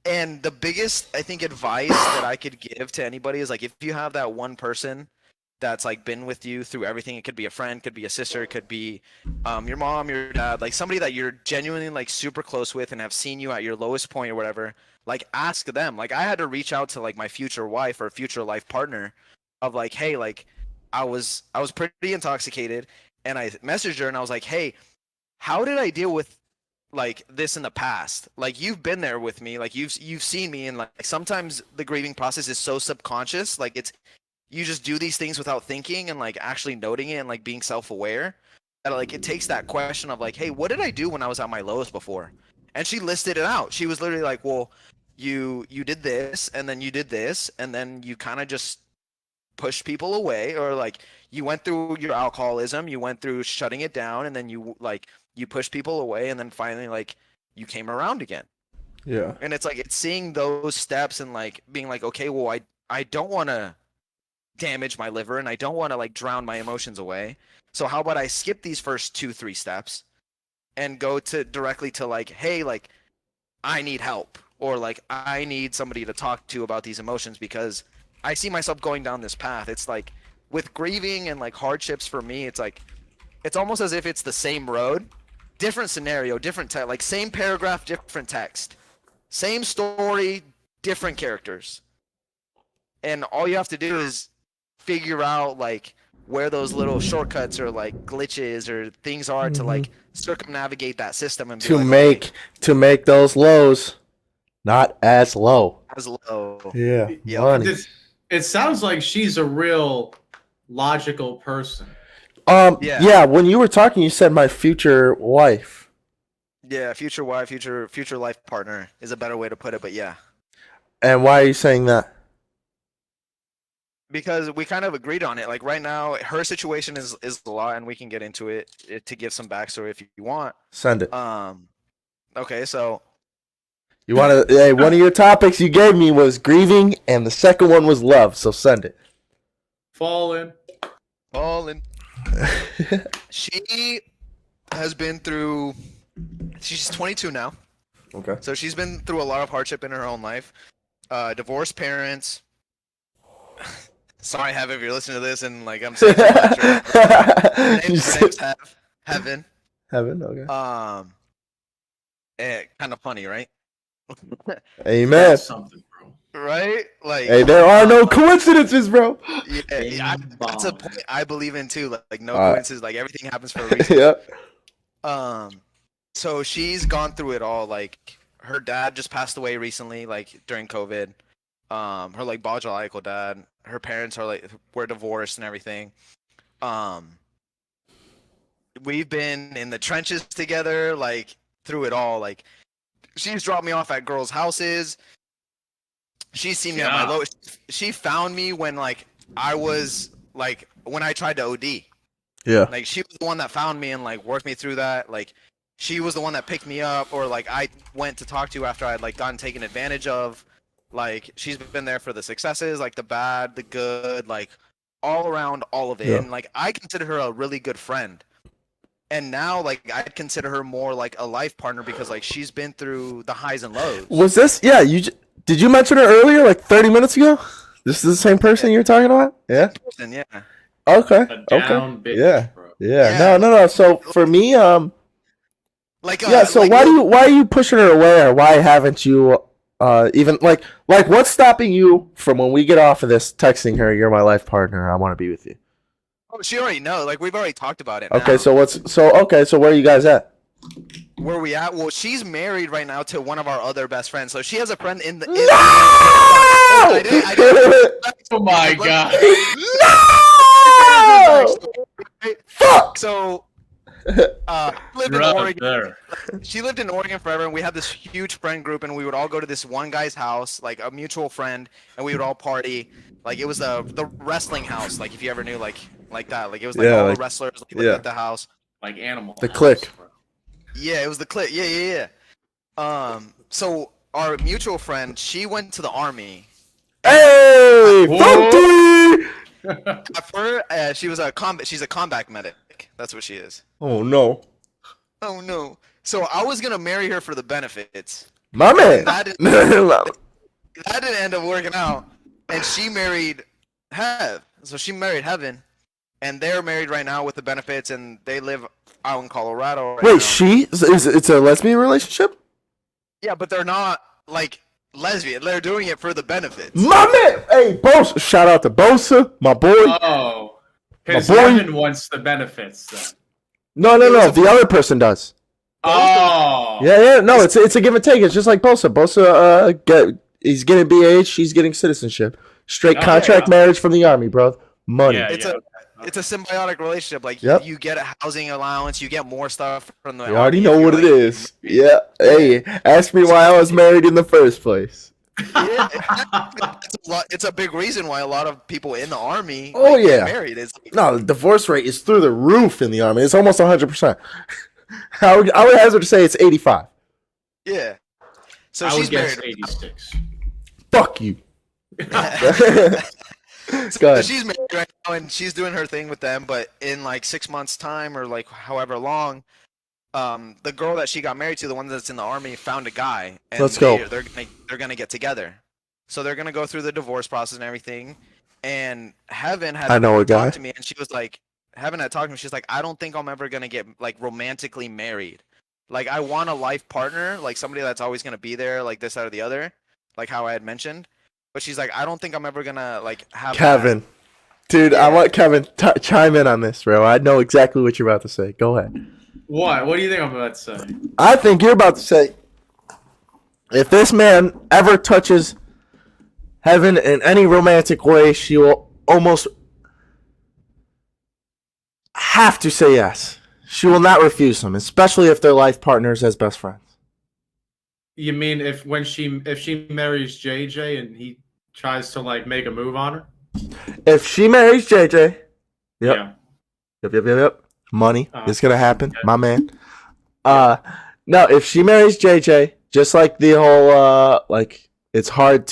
And the biggest, I think, advice that I could give to anybody is like, if you have that one person that's like been with you through everything, it could be a friend, could be a sister, it could be your mom, your dad, like somebody that you're genuinely like super close with and have seen you at your lowest point or whatever, like ask them. Like I had to reach out to like my future wife or future life partner of like, hey, like I was pretty intoxicated, and I messaged her and I was like, hey, how did I deal with like this in the past? Like you've been there with me, like you've seen me, and like sometimes the grieving process is so subconscious, like it's you just do these things without thinking and like actually noting it and like being self-aware, that like it takes that question of like, hey, what did I do when I was at my lowest before? And she listed it out. She was literally like, well, you did this, and then you did this, and then you kind of just pushed people away, or like you went through your alcoholism, you went through shutting it down, and then you pushed people away, and then finally like you came around again. Yeah. And it's like it's seeing those steps and like being like, okay, well, I don't want to damage my liver, and I don't want to like drown my emotions away. So how about I skip these first 2-3 steps and go directly to like, hey, like I need help, or like I need somebody to talk to about these emotions, because I see myself going down this path. It's like with grieving and like hardships for me, it's like it's almost as if it's the same road, different scenario, different text, like same paragraph, different text, same story, different characters. And all you have to do is figure out like where those little shortcuts or like glitches or things are to like circumnavigate that system and to make those lows not as low. As low. Yeah. It sounds like she's a real logical person. Yeah. When you were talking, you said my future wife. Yeah, future wife, future life partner is a better way to put it, but yeah. And why are you saying that? Because we kind of agreed on it. Like right now, her situation is a lot, and we can get into it to give some backstory if you want. Send it. Okay, so You want to? Hey, one of your topics you gave me was grieving, and the second one was love. So send it. Fallen. She has been through. She's 22 now, Okay. so she's been through a lot of hardship in her own life. Divorced parents. Sorry, Hev, if you're listening to this and like I'm saying too much. Her name's Heaven. Heaven. Okay. Kind of funny, right? Amen. That's something, bro. Right? Like, Hey, there are no coincidences, bro. Yeah, that's a point I believe in too. Like no coincidence. Like everything happens for a reason. Yeah. So she's gone through it all. Like her dad just passed away recently, like during COVID. Her like biological dad. Her parents were divorced and everything. We've been in the trenches together, like through it all. Like she's dropped me off at girls' houses. She's seen me at my low. She found me when like I was like when I tried to OD. Yeah. Like she was the one that found me and like worked me through that. Like she was the one that picked me up, or like I went to talk to after I'd like gotten taken advantage of. Like she's been there for the successes, like the bad, the good, like all around all of it. Yeah. And like I consider her a really good friend. And now like I'd consider her more like a life partner because like she's been through the highs and lows. Was this? Yeah. Did you mention her earlier, like 30 minutes ago? This is the same person you're talking about? Yeah. Yeah. Okay. Bitch, Yeah. bro. Yeah. No. So for me, Like yeah. So like, why are you pushing her away, or why haven't you even like what's stopping you from when we get off of this texting her, "You're my life partner. I want to be with you." Oh, she already knows. Like we've already talked about it. Okay. Now. So where are you guys at? Where we at? Well, she's married right now to one of our other best friends. So she has a friend in the. No! I didn't. Oh my god. No! Fuck! So, lived in Oregon. She lived in Oregon forever, and we had this huge friend group, and we would all go to this one guy's house, like a mutual friend, and we would all party. Like it was the wrestling house, like if you ever knew, like that. Like it was like all the wrestlers lived at the house. Like animal. The clique. Yeah, it was the clique. Yeah. So our mutual friend, she went to the army. Hey, Funky! She's a combat medic. That's what she is. Oh no. Oh no. So I was gonna marry her for the benefits. My man. That didn't end up working out. And she married Hev. So she married Heaven. And they're married right now with the benefits, and they live out in Colorado right now. Wait, it's a lesbian relationship? Yeah, but they're not like lesbian. They're doing it for the benefits. My man! Hey, Bosa. Shout out to Bosa, my boy. Oh. Because Evan wants the benefits then. No. The other person does. Oh. Yeah. No, it's a give and take. It's just like Bosa. Bosa, he's getting BH, she's getting citizenship. Straight contract marriage from the army, bro. Money. Yeah, It's a symbiotic relationship. Like you get a housing allowance, you get more stuff from the. You already know what it is. Yeah. Hey, ask me why I was married in the first place. Yeah, it's a big reason why a lot of people in the army. Get married. No, the divorce rate is through the roof in the army. It's almost 100%. I would hazard to say it's 85. Yeah. So I she's would guess married. 86. Fuck you. So she's married right now, and she's doing her thing with them. But in like 6 months' time, or like however long, the girl that she got married to, the one that's in the army, found a guy. And Let's go. They're gonna get together. So they're gonna go through the divorce process and everything. And Heaven had talked to me, and she was like, Heaven had talked to me. She's like, I don't think I'm ever gonna get like romantically married. Like I want a life partner, like somebody that's always gonna be there, like this, that, or the other, like how I had mentioned. But she's like, I don't think I'm ever gonna like have Kevin. that. Dude, I want Kevin chime in on this, bro. I know exactly what you're about to say. Go ahead. What? What do you think I'm about to say? I think you're about to say, if this man ever touches Heaven in any romantic way, she will almost have to say yes. She will not refuse them, especially if they're life partners as best friends. You mean if she marries JJ and he tries to like make a move on her? If she marries JJ, Yeah. yep. Money is gonna happen, yeah. my man. No, if she marries JJ, just like the whole like it's hard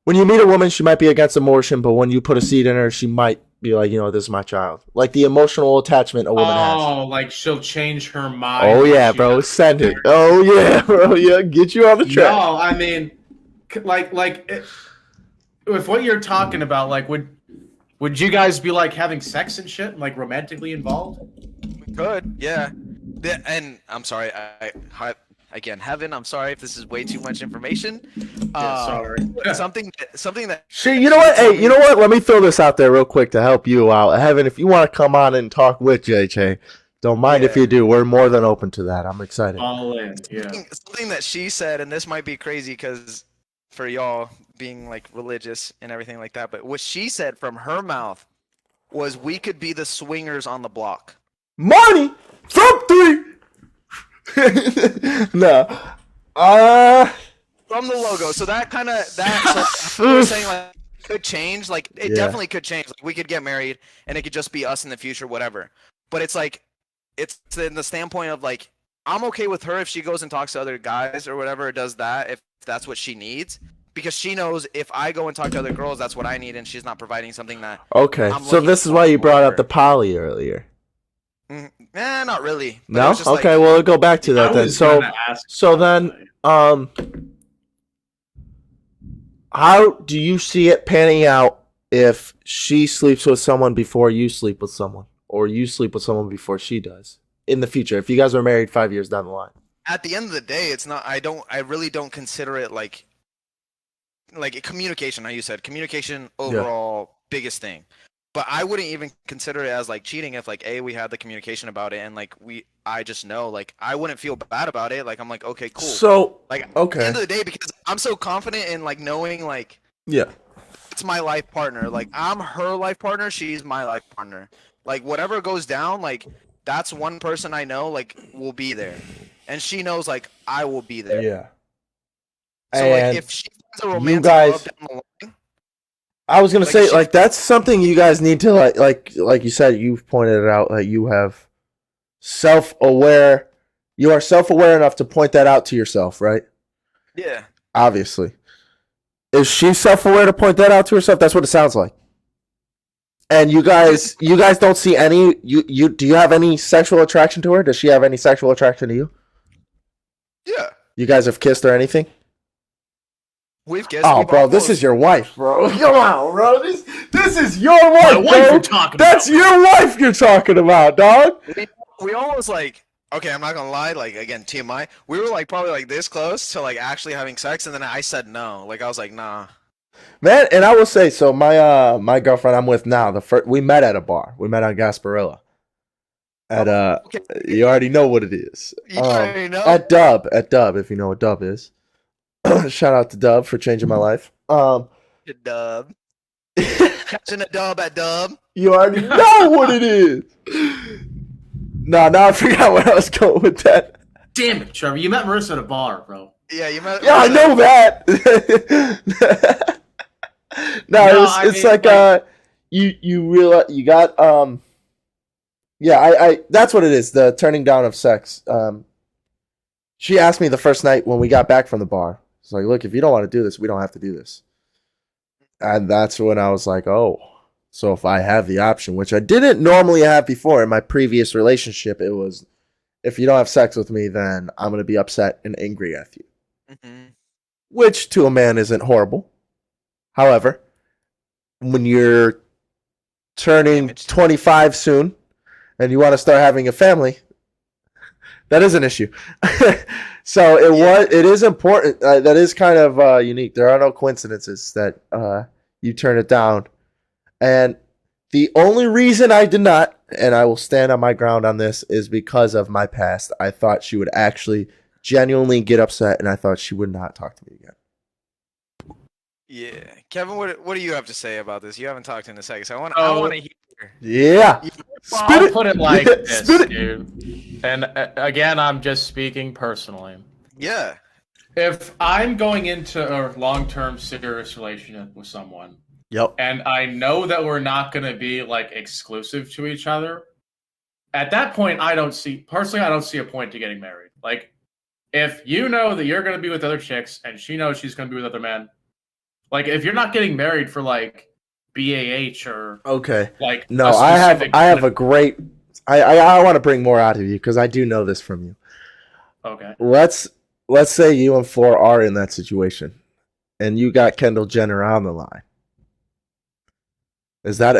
when you meet a woman, she might be against abortion, but when you put a seed in her, she might be like, this is my child. Like the emotional attachment a woman has. Oh, like she'll change her mind. Oh yeah, bro, send it. Oh yeah, bro, yeah, get you on the track. No, I mean, with what you're talking about, like, would you guys be like having sex and shit, like romantically involved? We could, yeah. And I'm sorry, again, Heaven, I'm sorry if this is way too much information. Sorry. something that. You know what? Hey, you know what? Let me throw this out there real quick to help you out. Heaven, if you want to come on and talk with JJ, don't mind if you do. We're more than open to that. I'm excited. All in, yeah. Something that she said, and this might be crazy because for y'all being like religious and everything like that, but what she said from her mouth was we could be the swingers on the block. Money from 3. No. From the logo. So that kind of so we're saying like could change. Like it definitely could change. Like we could get married and it could just be us in the future, whatever. But it's like it's in the standpoint of like I'm okay with her if she goes and talks to other guys or whatever, does that if that's what she needs. Because she knows if I go and talk to other girls, that's what I need, and she's not providing something that. Okay, so this is why you brought up the poly earlier. Not really. No. Okay, well, we'll go back to that then. So then, how do you see it panning out if she sleeps with someone before you sleep with someone, or you sleep with someone before she does in the future? If you guys are married 5 years down the line. At the end of the day, it's not. I really don't consider it like communication. How you said communication overall biggest thing. But I wouldn't even consider it as like cheating if like we had the communication about it and like I just know like I wouldn't feel bad about it. Like I'm like okay cool. So like at the end of the day, because I'm so confident in like knowing like it's my life partner. Like I'm her life partner, she's my life partner. Like whatever goes down, like that's one person I know like will be there, and she knows like I will be there. Yeah. So and like if she finds a romantic love down the line. I was gonna say, like that's something you guys need to like you said, you've pointed it out, like you have self-aware. You are self-aware enough to point that out to yourself, right? Yeah. Obviously, is she self-aware to point that out to herself? That's what it sounds like. And you guys don't see any. You do you have any sexual attraction to her? Does she have any sexual attraction to you? Yeah. You guys have kissed or anything? We've kissed. Oh, bro, this is your wife, bro. Come on, bro. This is your wife, bro. That's your wife you're talking about, dog. We almost like, okay, I'm not gonna lie, like again, TMI. We were like probably like this close to like actually having sex, and then I said no. Like I was like, nah. Man, and I will say, so my girlfriend I'm with now, we met at a bar. We met on Gasparilla. At you already know what it is. You already know. At Dub, if you know what Dub is. Shout out to Dub for changing my life. Dub. Catching a dub at Dub. You already know what it is. No, now I forgot where I was going with that. Damn it, Trevor! You met Marissa at a bar, bro. Yeah, you met. Yeah, I know that. It's like you realize you got I that's what it is. The turning down of sex. She asked me the first night when we got back from the bar. It's like, look, if you don't want to do this, we don't have to do this. And that's when I was like, oh, so if I have the option, which I didn't normally have before in my previous relationship, it was, if you don't have sex with me, then I'm going to be upset and angry at you. Mm-hmm. Which to a man isn't horrible. However, when you're turning 25 soon and you want to start having a family, that is an issue. So it is important. That is kind of unique. There are no coincidences that you turn it down. And the only reason I did not, and I will stand on my ground on this, is because of my past. I thought she would actually genuinely get upset, and I thought she would not talk to me again. Yeah, Kevin, what do you have to say about this? You haven't talked in a second, so I want to hear Yeah. Well, Spit I'll it. put it like Yeah, this, spit it. dude. And again, I'm just speaking personally. Yeah. If I'm going into a long-term serious relationship with someone, Yep. and I know that we're not going to be like exclusive to each other, at that point, I don't see a point to getting married. Like, if you know that you're going to be with other chicks and she knows she's going to be with other men, like if you're not getting married for like BAH or Okay. like No, a specific I have a great. I want to bring more out of you because I do know this from you. okay. Let's say you and Floor are in that situation, and you got Kendall Jenner on the line. Is that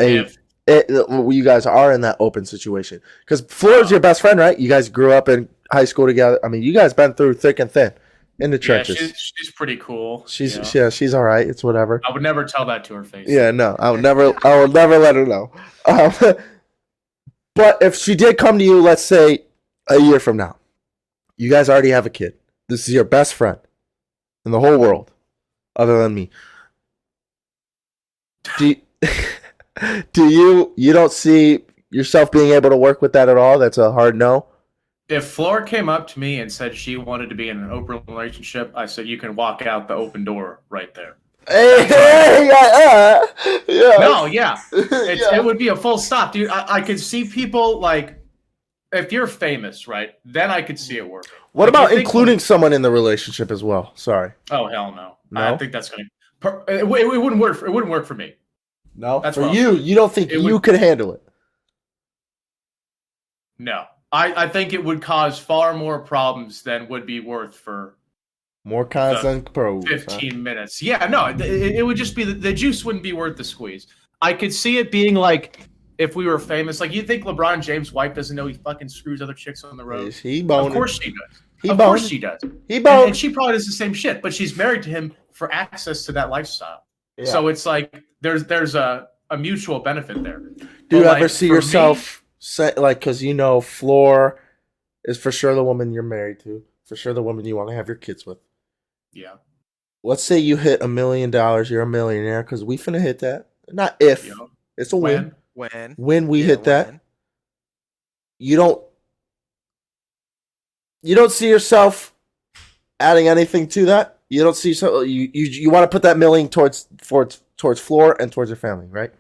you guys are in that open situation? Because Floor's your best friend, right? You guys grew up in high school together. I mean, you guys been through thick and thin in the trenches. Yeah, she's pretty cool. She's all right. It's whatever. I would never tell that to her face. Yeah, no, I would never let her know. But if she did come to you, let's say a year from now, you guys already have a kid. This is your best friend in the whole world, other than me. Do you don't see yourself being able to work with that at all? That's a hard no. If Flora came up to me and said she wanted to be in an open relationship, I said you can walk out the open door right there. Yeah. No, yeah. Yeah. It would be a full stop, dude. I could see people like if you're famous, right? Then I could see it work. What Like, about including someone in the relationship as well? Sorry. Oh hell no! No? I think that's gonna. It wouldn't work. It wouldn't work for me. No, That's for wrong. you don't think you could handle it. No, I think it would cause far more problems than would be worth for More cons than pros. 15 minutes. Yeah, no, it would just be the juice wouldn't be worth the squeeze. I could see it being like if we were famous. Like, you think LeBron James' wife doesn't know he fucking screws other chicks on the road? Is he boning? Of course she does. He Of boning. course she does. He boning. And she probably does the same shit, but she's married to him for access to that lifestyle. Yeah. So it's like there's a mutual benefit there. Do you But, ever like, see for yourself say, like, because you know Floor is for sure the woman you're married to, for sure the woman you want to have your kids with. Me, yeah. Let's say you hit $1 million, you're a millionaire, because we finna hit that. Not if, You know, it's a win. When When we Yeah, hit that, when. you don't see yourself adding anything to that. You don't see you want to put that million towards Floor and towards your family, right?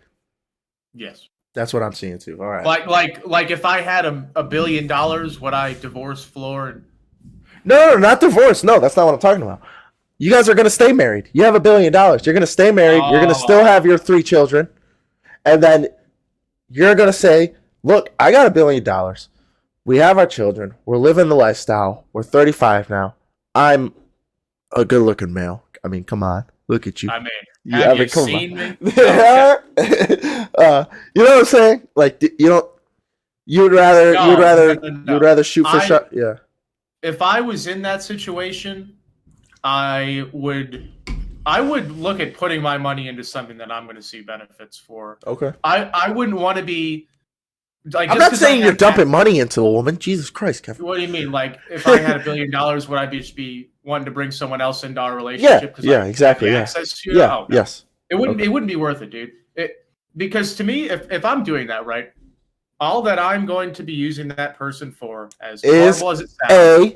yes. That's what I'm seeing too. All right. Like if I had $1 billion, would I divorce Floor? And No, not divorce. No, that's not what I'm talking about. You guys are gonna stay married. You have $1 billion. You're gonna stay married. You're gonna still have your 3 children, and then you're gonna say, "Look, I got $1 billion. We have our children. We're living the lifestyle. We're 35 now. I'm a good-looking male. I mean, come on, look at you. I mean, You have you come seen on. me? You know what I'm saying? Like, you don't. You would rather shoot for shot. Yeah. If I was in that situation, I would look at putting my money into something that I'm going to see benefits for. Okay. I wouldn't want to be like. I'm not saying you're dumping money into a woman. Jesus Christ, Kevin. What do you mean? Like, if I had $1 billion, would I just be wanting to bring someone else into our relationship? Yeah, exactly. Yeah. Access to Yeah. Oh, no. Yes. It wouldn't be worth it, dude. Because to me, if I'm doing that right, all that I'm going to be using that person for, as horrible as it sounds,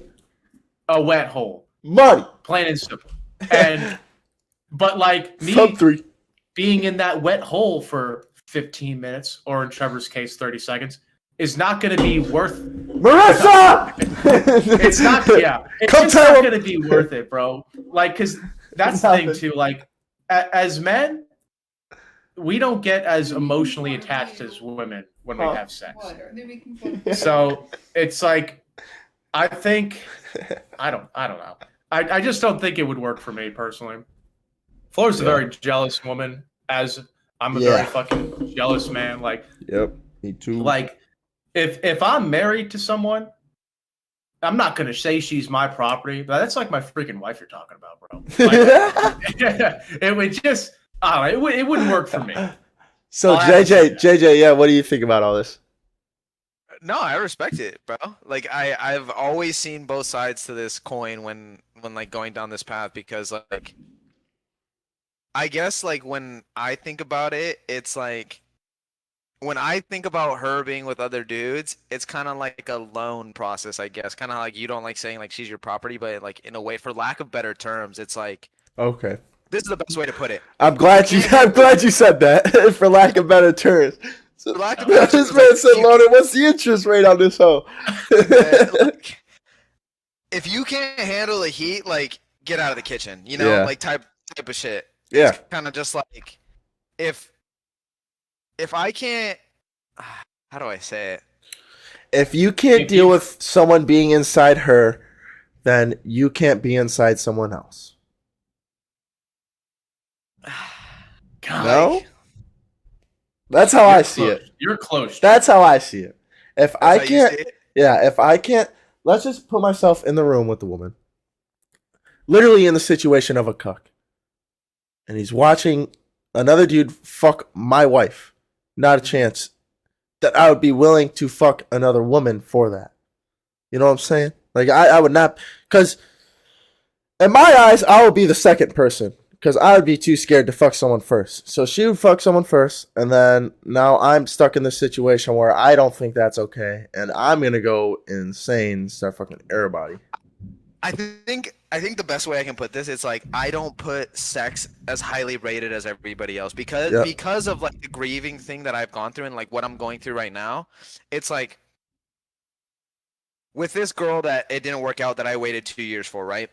a wet hole. Money. Plain and simple. And but like me Sub 3. being in that wet hole for 15 minutes, or in Trevor's case, 30 seconds, is not going to be worth. Marissa. It's not. Yeah, it's just not going to be worth it, bro. Like, because that's the thing too. Like, as men, we don't get as emotionally attached as women when we have sex. So it's like, I think, I don't know. I just don't think it would work for me personally. Floor's a very jealous woman, as I'm a very fucking jealous man. Like, yep, me too. Like, if I'm married to someone, I'm not gonna say she's my property, but that's like my freaking wife you're talking about, bro. Like, it would just, I don't know, it wouldn't work for me. So JJ, yeah, what do you think about all this? No, I respect it, bro. Like, I've always seen both sides to this coin when like going down this path, because like, I guess like when I think about it, it's like when I think about her being with other dudes, it's kind of like a loan process, I guess. Kind of like you don't like saying like she's your property, but like in a way, for lack of better terms, it's like Okay. this is the best way to put it. I'm glad you said that for lack of better terms. So, For lack of better this terms, man like, said, "Loaded, what's the interest rate on this hoe?" like, if you can't handle the heat, like get out of the kitchen, you know, Yeah. like type of shit. Yeah. It's kind of just like if I can't, how do I say it? If you can't deal with someone being inside her, then you can't be inside someone else. God, No? That's how I see close. it. You're close. That's how I see it. If That's I how you can't, see it? yeah, if I can't, let's just put myself in the room with the woman, literally in the situation of a cuck, and he's watching another dude fuck my wife. Not a chance that I would be willing to fuck another woman for that. You know what I'm saying? Like, I would not, because in my eyes, I would be the second person. Because I would be too scared to fuck someone first. So she would fuck someone first, and then now I'm stuck in this situation where I don't think that's okay, and I'm gonna go insane and start fucking everybody. I think the best way I can put this is like I don't put sex as highly rated as everybody else because of like the grieving thing that I've gone through and like what I'm going through right now. It's like with this girl that it didn't work out that I waited 2 years for, right?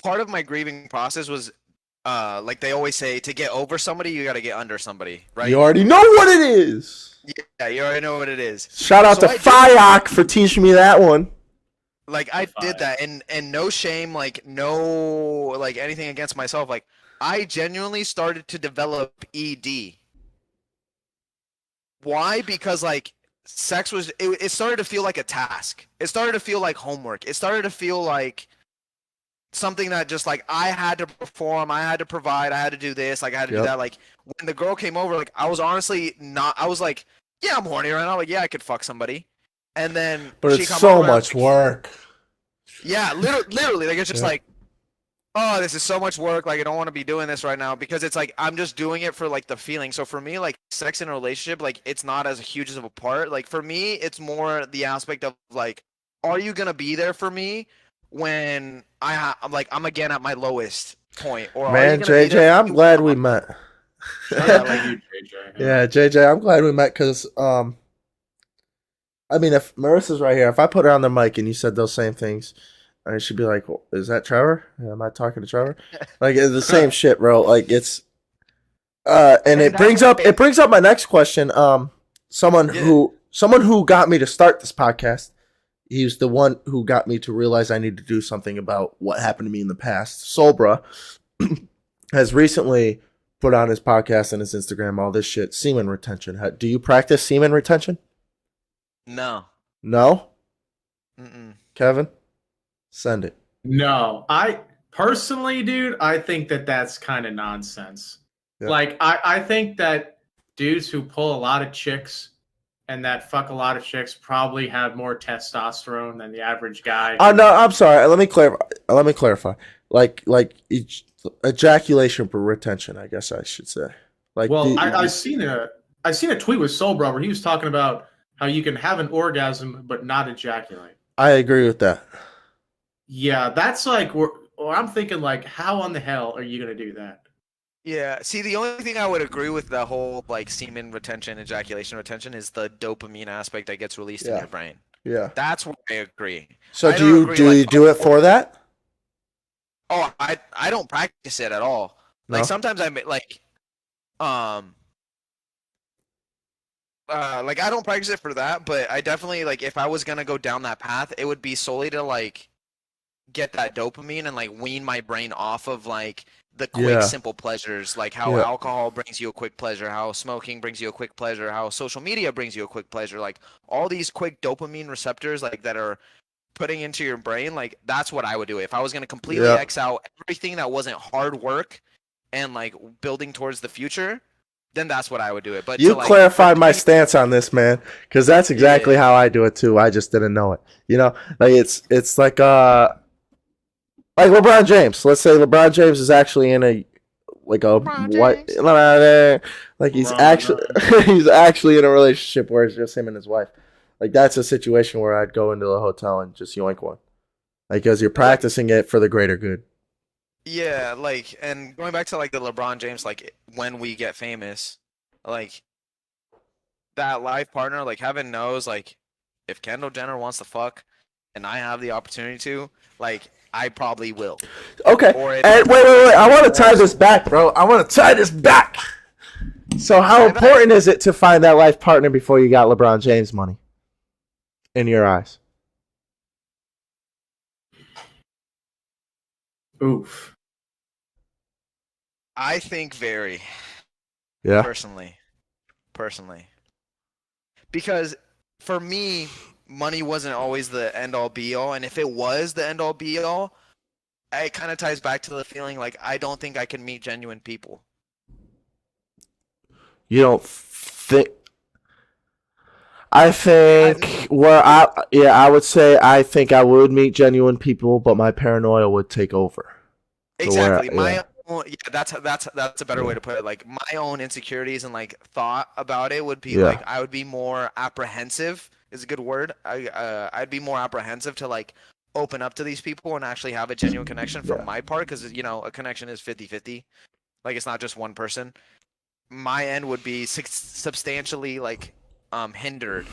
Part of my grieving process was like they always say, to get over somebody, you got to get under somebody, right? You already know what it is. Yeah, you already know what it is. Shout out to Fayok for teaching me that one. Like I did that, and no shame, like no like anything against myself. Like I genuinely started to develop ED. Why? Because like sex was it started to feel like a task. It started to feel like homework. It started to feel like something that just like I had to perform, I had to provide, I had to do this, like I had to do that. Like when the girl came over, like I was honestly not. I was like, yeah, I'm horny right now. Like yeah, I could fuck somebody. And then But she it's come so over, much work. Yeah, literally, like it's just like, oh, this is so much work. Like I don't want to be doing this right now because it's like I'm just doing it for like the feeling. So for me, like sex in a relationship, like it's not as huge of a part. Like for me, it's more the aspect of like, are you gonna be there for me when I'm like I'm again at my lowest point? Or Man, are you JJ, I'm glad we met. Yeah, like you, JJ. Yeah, JJ, I'm glad we met because I mean, if Marissa's right here, if I put her on the mic and you said those same things, I she'd be like, well, "Is that Trevor? Am I talking to Trevor?" Like it's the same shit, bro. Like it's, and it brings up my next question. Someone who got me to start this podcast. He's the one who got me to realize I need to do something about what happened to me in the past. Solbra has recently put on his podcast and his Instagram all this shit. Semen retention. Do you practice semen retention? No. No? Mm-mm. Kevin? Send it. No, I personally, dude, I think that that's kind of nonsense. Yeah. Like, I think that dudes who pull a lot of chicks and that fuck a lot of chicks probably have more testosterone than the average guy. Oh no, I'm sorry. Let me clarify. Like ejaculation retention, I guess I should say. Like, well, I seen a tweet with Soul Bro where he was talking about how you can have an orgasm but not ejaculate. I agree with that. Yeah, that's like, or I'm thinking like, how on the hell are you gonna do that? Yeah. See, the only thing I would agree with the whole like semen retention, ejaculation retention is the dopamine aspect that gets released in your brain. Yeah. That's where I agree. So do you do it for that? Oh, I don't practice it at all. No? Like sometimes I like like I don't practice it for that, but I definitely like if I was gonna go down that path, it would be solely to like get that dopamine and like wean my brain off of like the quick simple pleasures, like how alcohol brings you a quick pleasure, how smoking brings you a quick pleasure, how social media brings you a quick pleasure, like all these quick dopamine receptors like that are putting into your brain. Like that's what I would do if I was gonna completely X out everything that wasn't hard work and like building towards the future. Then that's what I would do it. But you clarified my stance on this, man, because that's exactly how I do it too. I just didn't know it. You know, like it's like LeBron James. Let's say LeBron James is actually in a like a LeBron what, James. like he's LeBron actually James. he's actually in a relationship where it's just him and his wife. Like that's a situation where I'd go into a hotel and just yoink one, like because you're practicing it for the greater good. Yeah, like, and going back to like the LeBron James, like when we get famous, like that life partner, like heaven knows, like if Kendall Jenner wants to fuck, and I have the opportunity to, like I probably will. Okay, Or it and might wait. I want to be tie worse. this back, bro. I want to tie this back. So how Tie back. important is it to find that life partner before you got LeBron James money? In your eyes. Oof. I think very Yeah. personally, because for me, money wasn't always the end all be all, and if it was the end all be all, it kind of ties back to the feeling like I don't think I can meet genuine people. You don't think? I think I would say I think I would meet genuine people, but my paranoia would take over. Exactly. Yeah. That's a better way to put it. Like my own insecurities and like thought about it would be Yeah. like I would be more apprehensive is a good word. I'd be more apprehensive to like open up to these people and actually have a genuine connection from Yeah. my part because a connection is 50-50. Like it's not just one person. My end would be substantially like hindered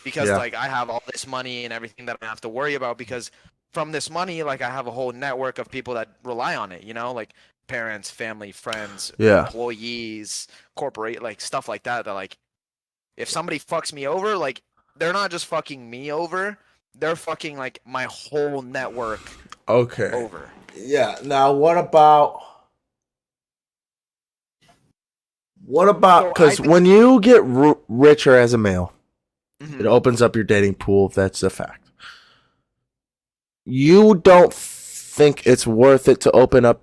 because Yeah. like I have all this money and everything that I have to worry about because from this money like I have a whole network of people that rely on it, like parents, family, friends, Yeah. employees, corporate, like stuff like that like if somebody fucks me over, like they're not just fucking me over, they're fucking like my whole network Okay. over. Yeah. Now, what about because when you get richer as a male, it opens up your dating pool. That's a fact. You don't think it's worth it to open up?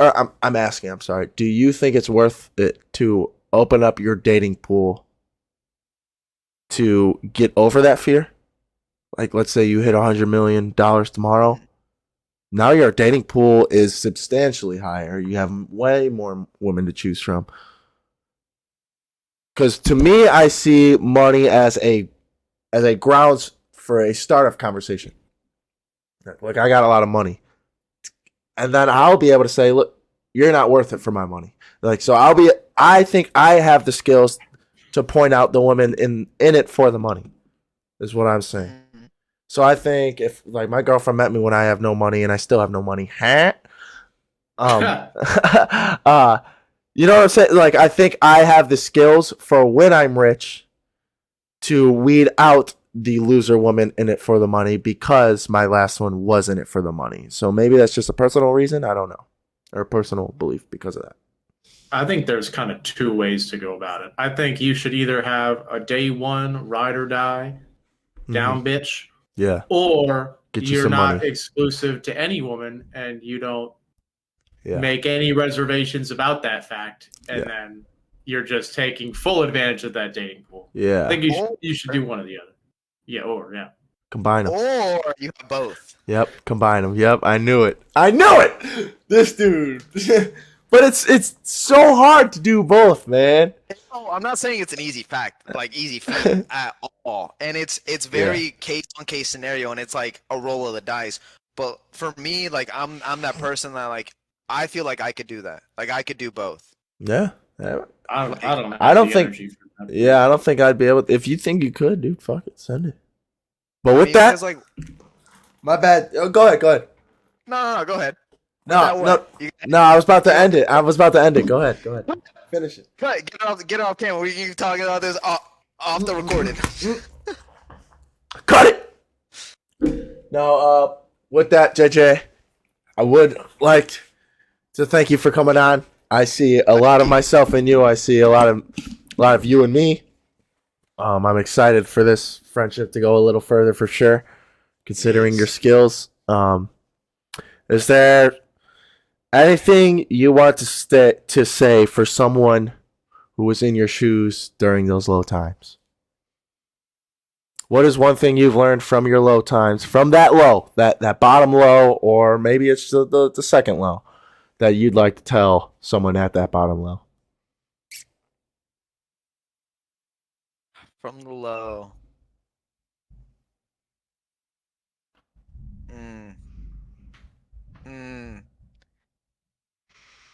Or I'm asking. I'm sorry. Do you think it's worth it to open up your dating pool to get over that fear? Like, let's say you hit $100 million tomorrow. Now your dating pool is substantially higher. You have way more women to choose from. Because to me, I see money as a grounds for a start of conversation. Like I got a lot of money, and then I'll be able to say, "Look, you're not worth it for my money." Like so, I think I have the skills to point out the women in it for the money. Is what I'm saying. So I think if like my girlfriend met me when I have no money and I still have no money, you know what I'm saying? Like, I think I have the skills for when I'm rich to weed out the loser woman in it for the money because my last one was in it for the money. So maybe that's just a personal reason. I don't know. Or a personal belief because of that. I think there's kind of two ways to go about it. I think you should either have a day one ride or die, down bitch, Yeah. or Get you you're some not money. exclusive to any woman and you don't make any reservations about that fact, and then you're just taking full advantage of that dating pool. Yeah. I think you should do one or the other. Yeah. Combine them. Or you have both. Yep, combine them. Yep, I knew it. This dude. But it's so hard to do both, man. No, I'm not saying it's an easy fact, like easy feat at all. And it's very case on case scenario, and it's like a roll of the dice. But for me, like I'm that person that like I feel like I could do that. Like I could do both. Yeah. I don't have I don't the think. energy for that. Yeah, I don't think I'd be able to. If you think you could, dude, fuck it, send it. But with Because, that, like, my bad. Oh, go ahead. no, go ahead. No. I was about to end it. Go ahead. Finish it. Get it off camera. We can talk about this off the recorded. Cut it. No. With that, JJ, I would like to thank you for coming on. I see a lot of myself in you. I see a lot of you and me. I'm excited for this friendship to go a little further for sure, considering your skills. Is there anything you want to say for someone who was in your shoes during those low times? What is one thing you've learned from your low times, from that low, that bottom low, or maybe it's the second low, that you'd like to tell someone at that bottom low? From the low.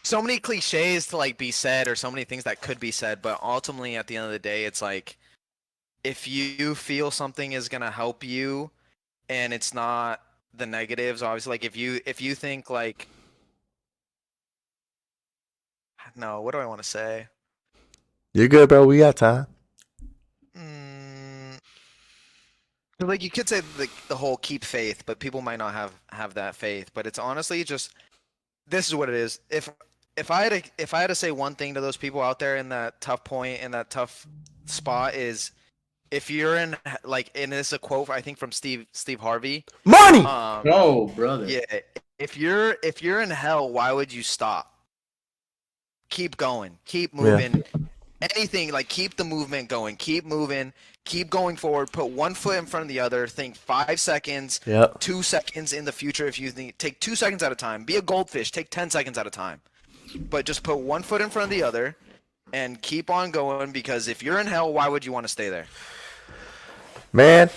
So many cliches to like be said, or so many things that could be said, but ultimately at the end of the day, it's like if you feel something is gonna help you and it's not the negatives, obviously, like if you think like, no, what do I want to say? You're good, bro. We got time. Like you could say the whole keep faith, but people might not have that faith. But it's honestly just, this is what it is. If I had to say one thing to those people out there in that tough point, in that tough spot, is if you're in like, and this is a quote I think from Steve Harvey. Money. Oh, brother. Yeah, if you're in hell, why would you stop? Keep going, keep moving. Yeah. Anything, like keep the movement going, keep moving, keep going forward. Put one foot in front of the other. Think 5 seconds, 2 seconds in the future. If you think, take 2 seconds at a time. Be a goldfish. Take 10 seconds at a time. But just put one foot in front of the other and keep on going, because if you're in hell, why would you want to stay there? Man,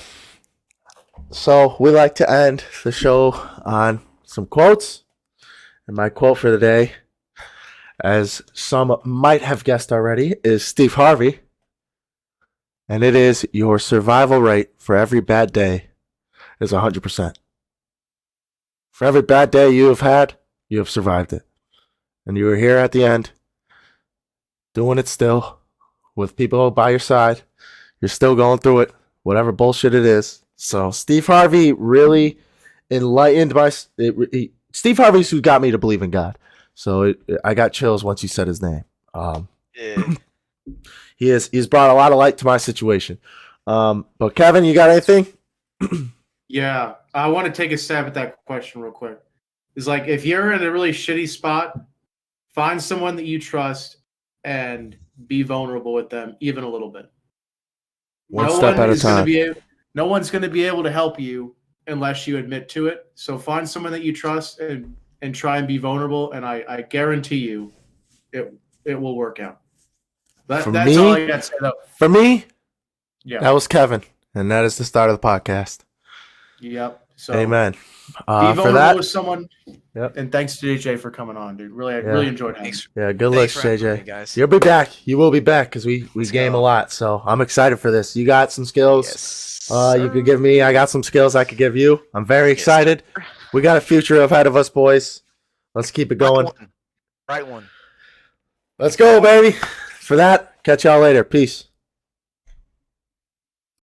so we like to end the show on some quotes. And my quote for the day, as some might have guessed already, is Steve Harvey. And it is, your survival rate for every bad day is 100%. For every bad day you have had, you have survived it. And you are here at the end, doing it still, with people by your side. You're still going through it, whatever bullshit it is. So Steve Harvey really enlightened my... Steve Harvey's who got me to believe in God. So I got chills once you said his name. Yeah. He's brought a lot of light to my situation. But Kevin, you got anything? Yeah, I want to take a stab at that question real quick. It's like, if you're in a really shitty spot, find someone that you trust and be vulnerable with them even a little bit. One step at a time. No one's going to be able to help you unless you admit to it. So find someone that you trust and try and be vulnerable, and I guarantee you it will work out. That's all I got to say, though. For me, yeah, that was Kevin, and that is the start of the podcast. Yep. So amen. Be vulnerable for that, with someone. Yep. And thanks to JJ for coming on, dude. Really enjoyed it. Yeah, good looks, JJ. Me, guys. You'll be back. You will be back because we game a lot. So I'm excited for this. You got some skills. Yes, you could give me. I got some skills I could give you. I'm very excited. We got a future ahead of us, boys. Let's keep it going. Right one. Let's go, baby. For that, catch y'all later. Peace.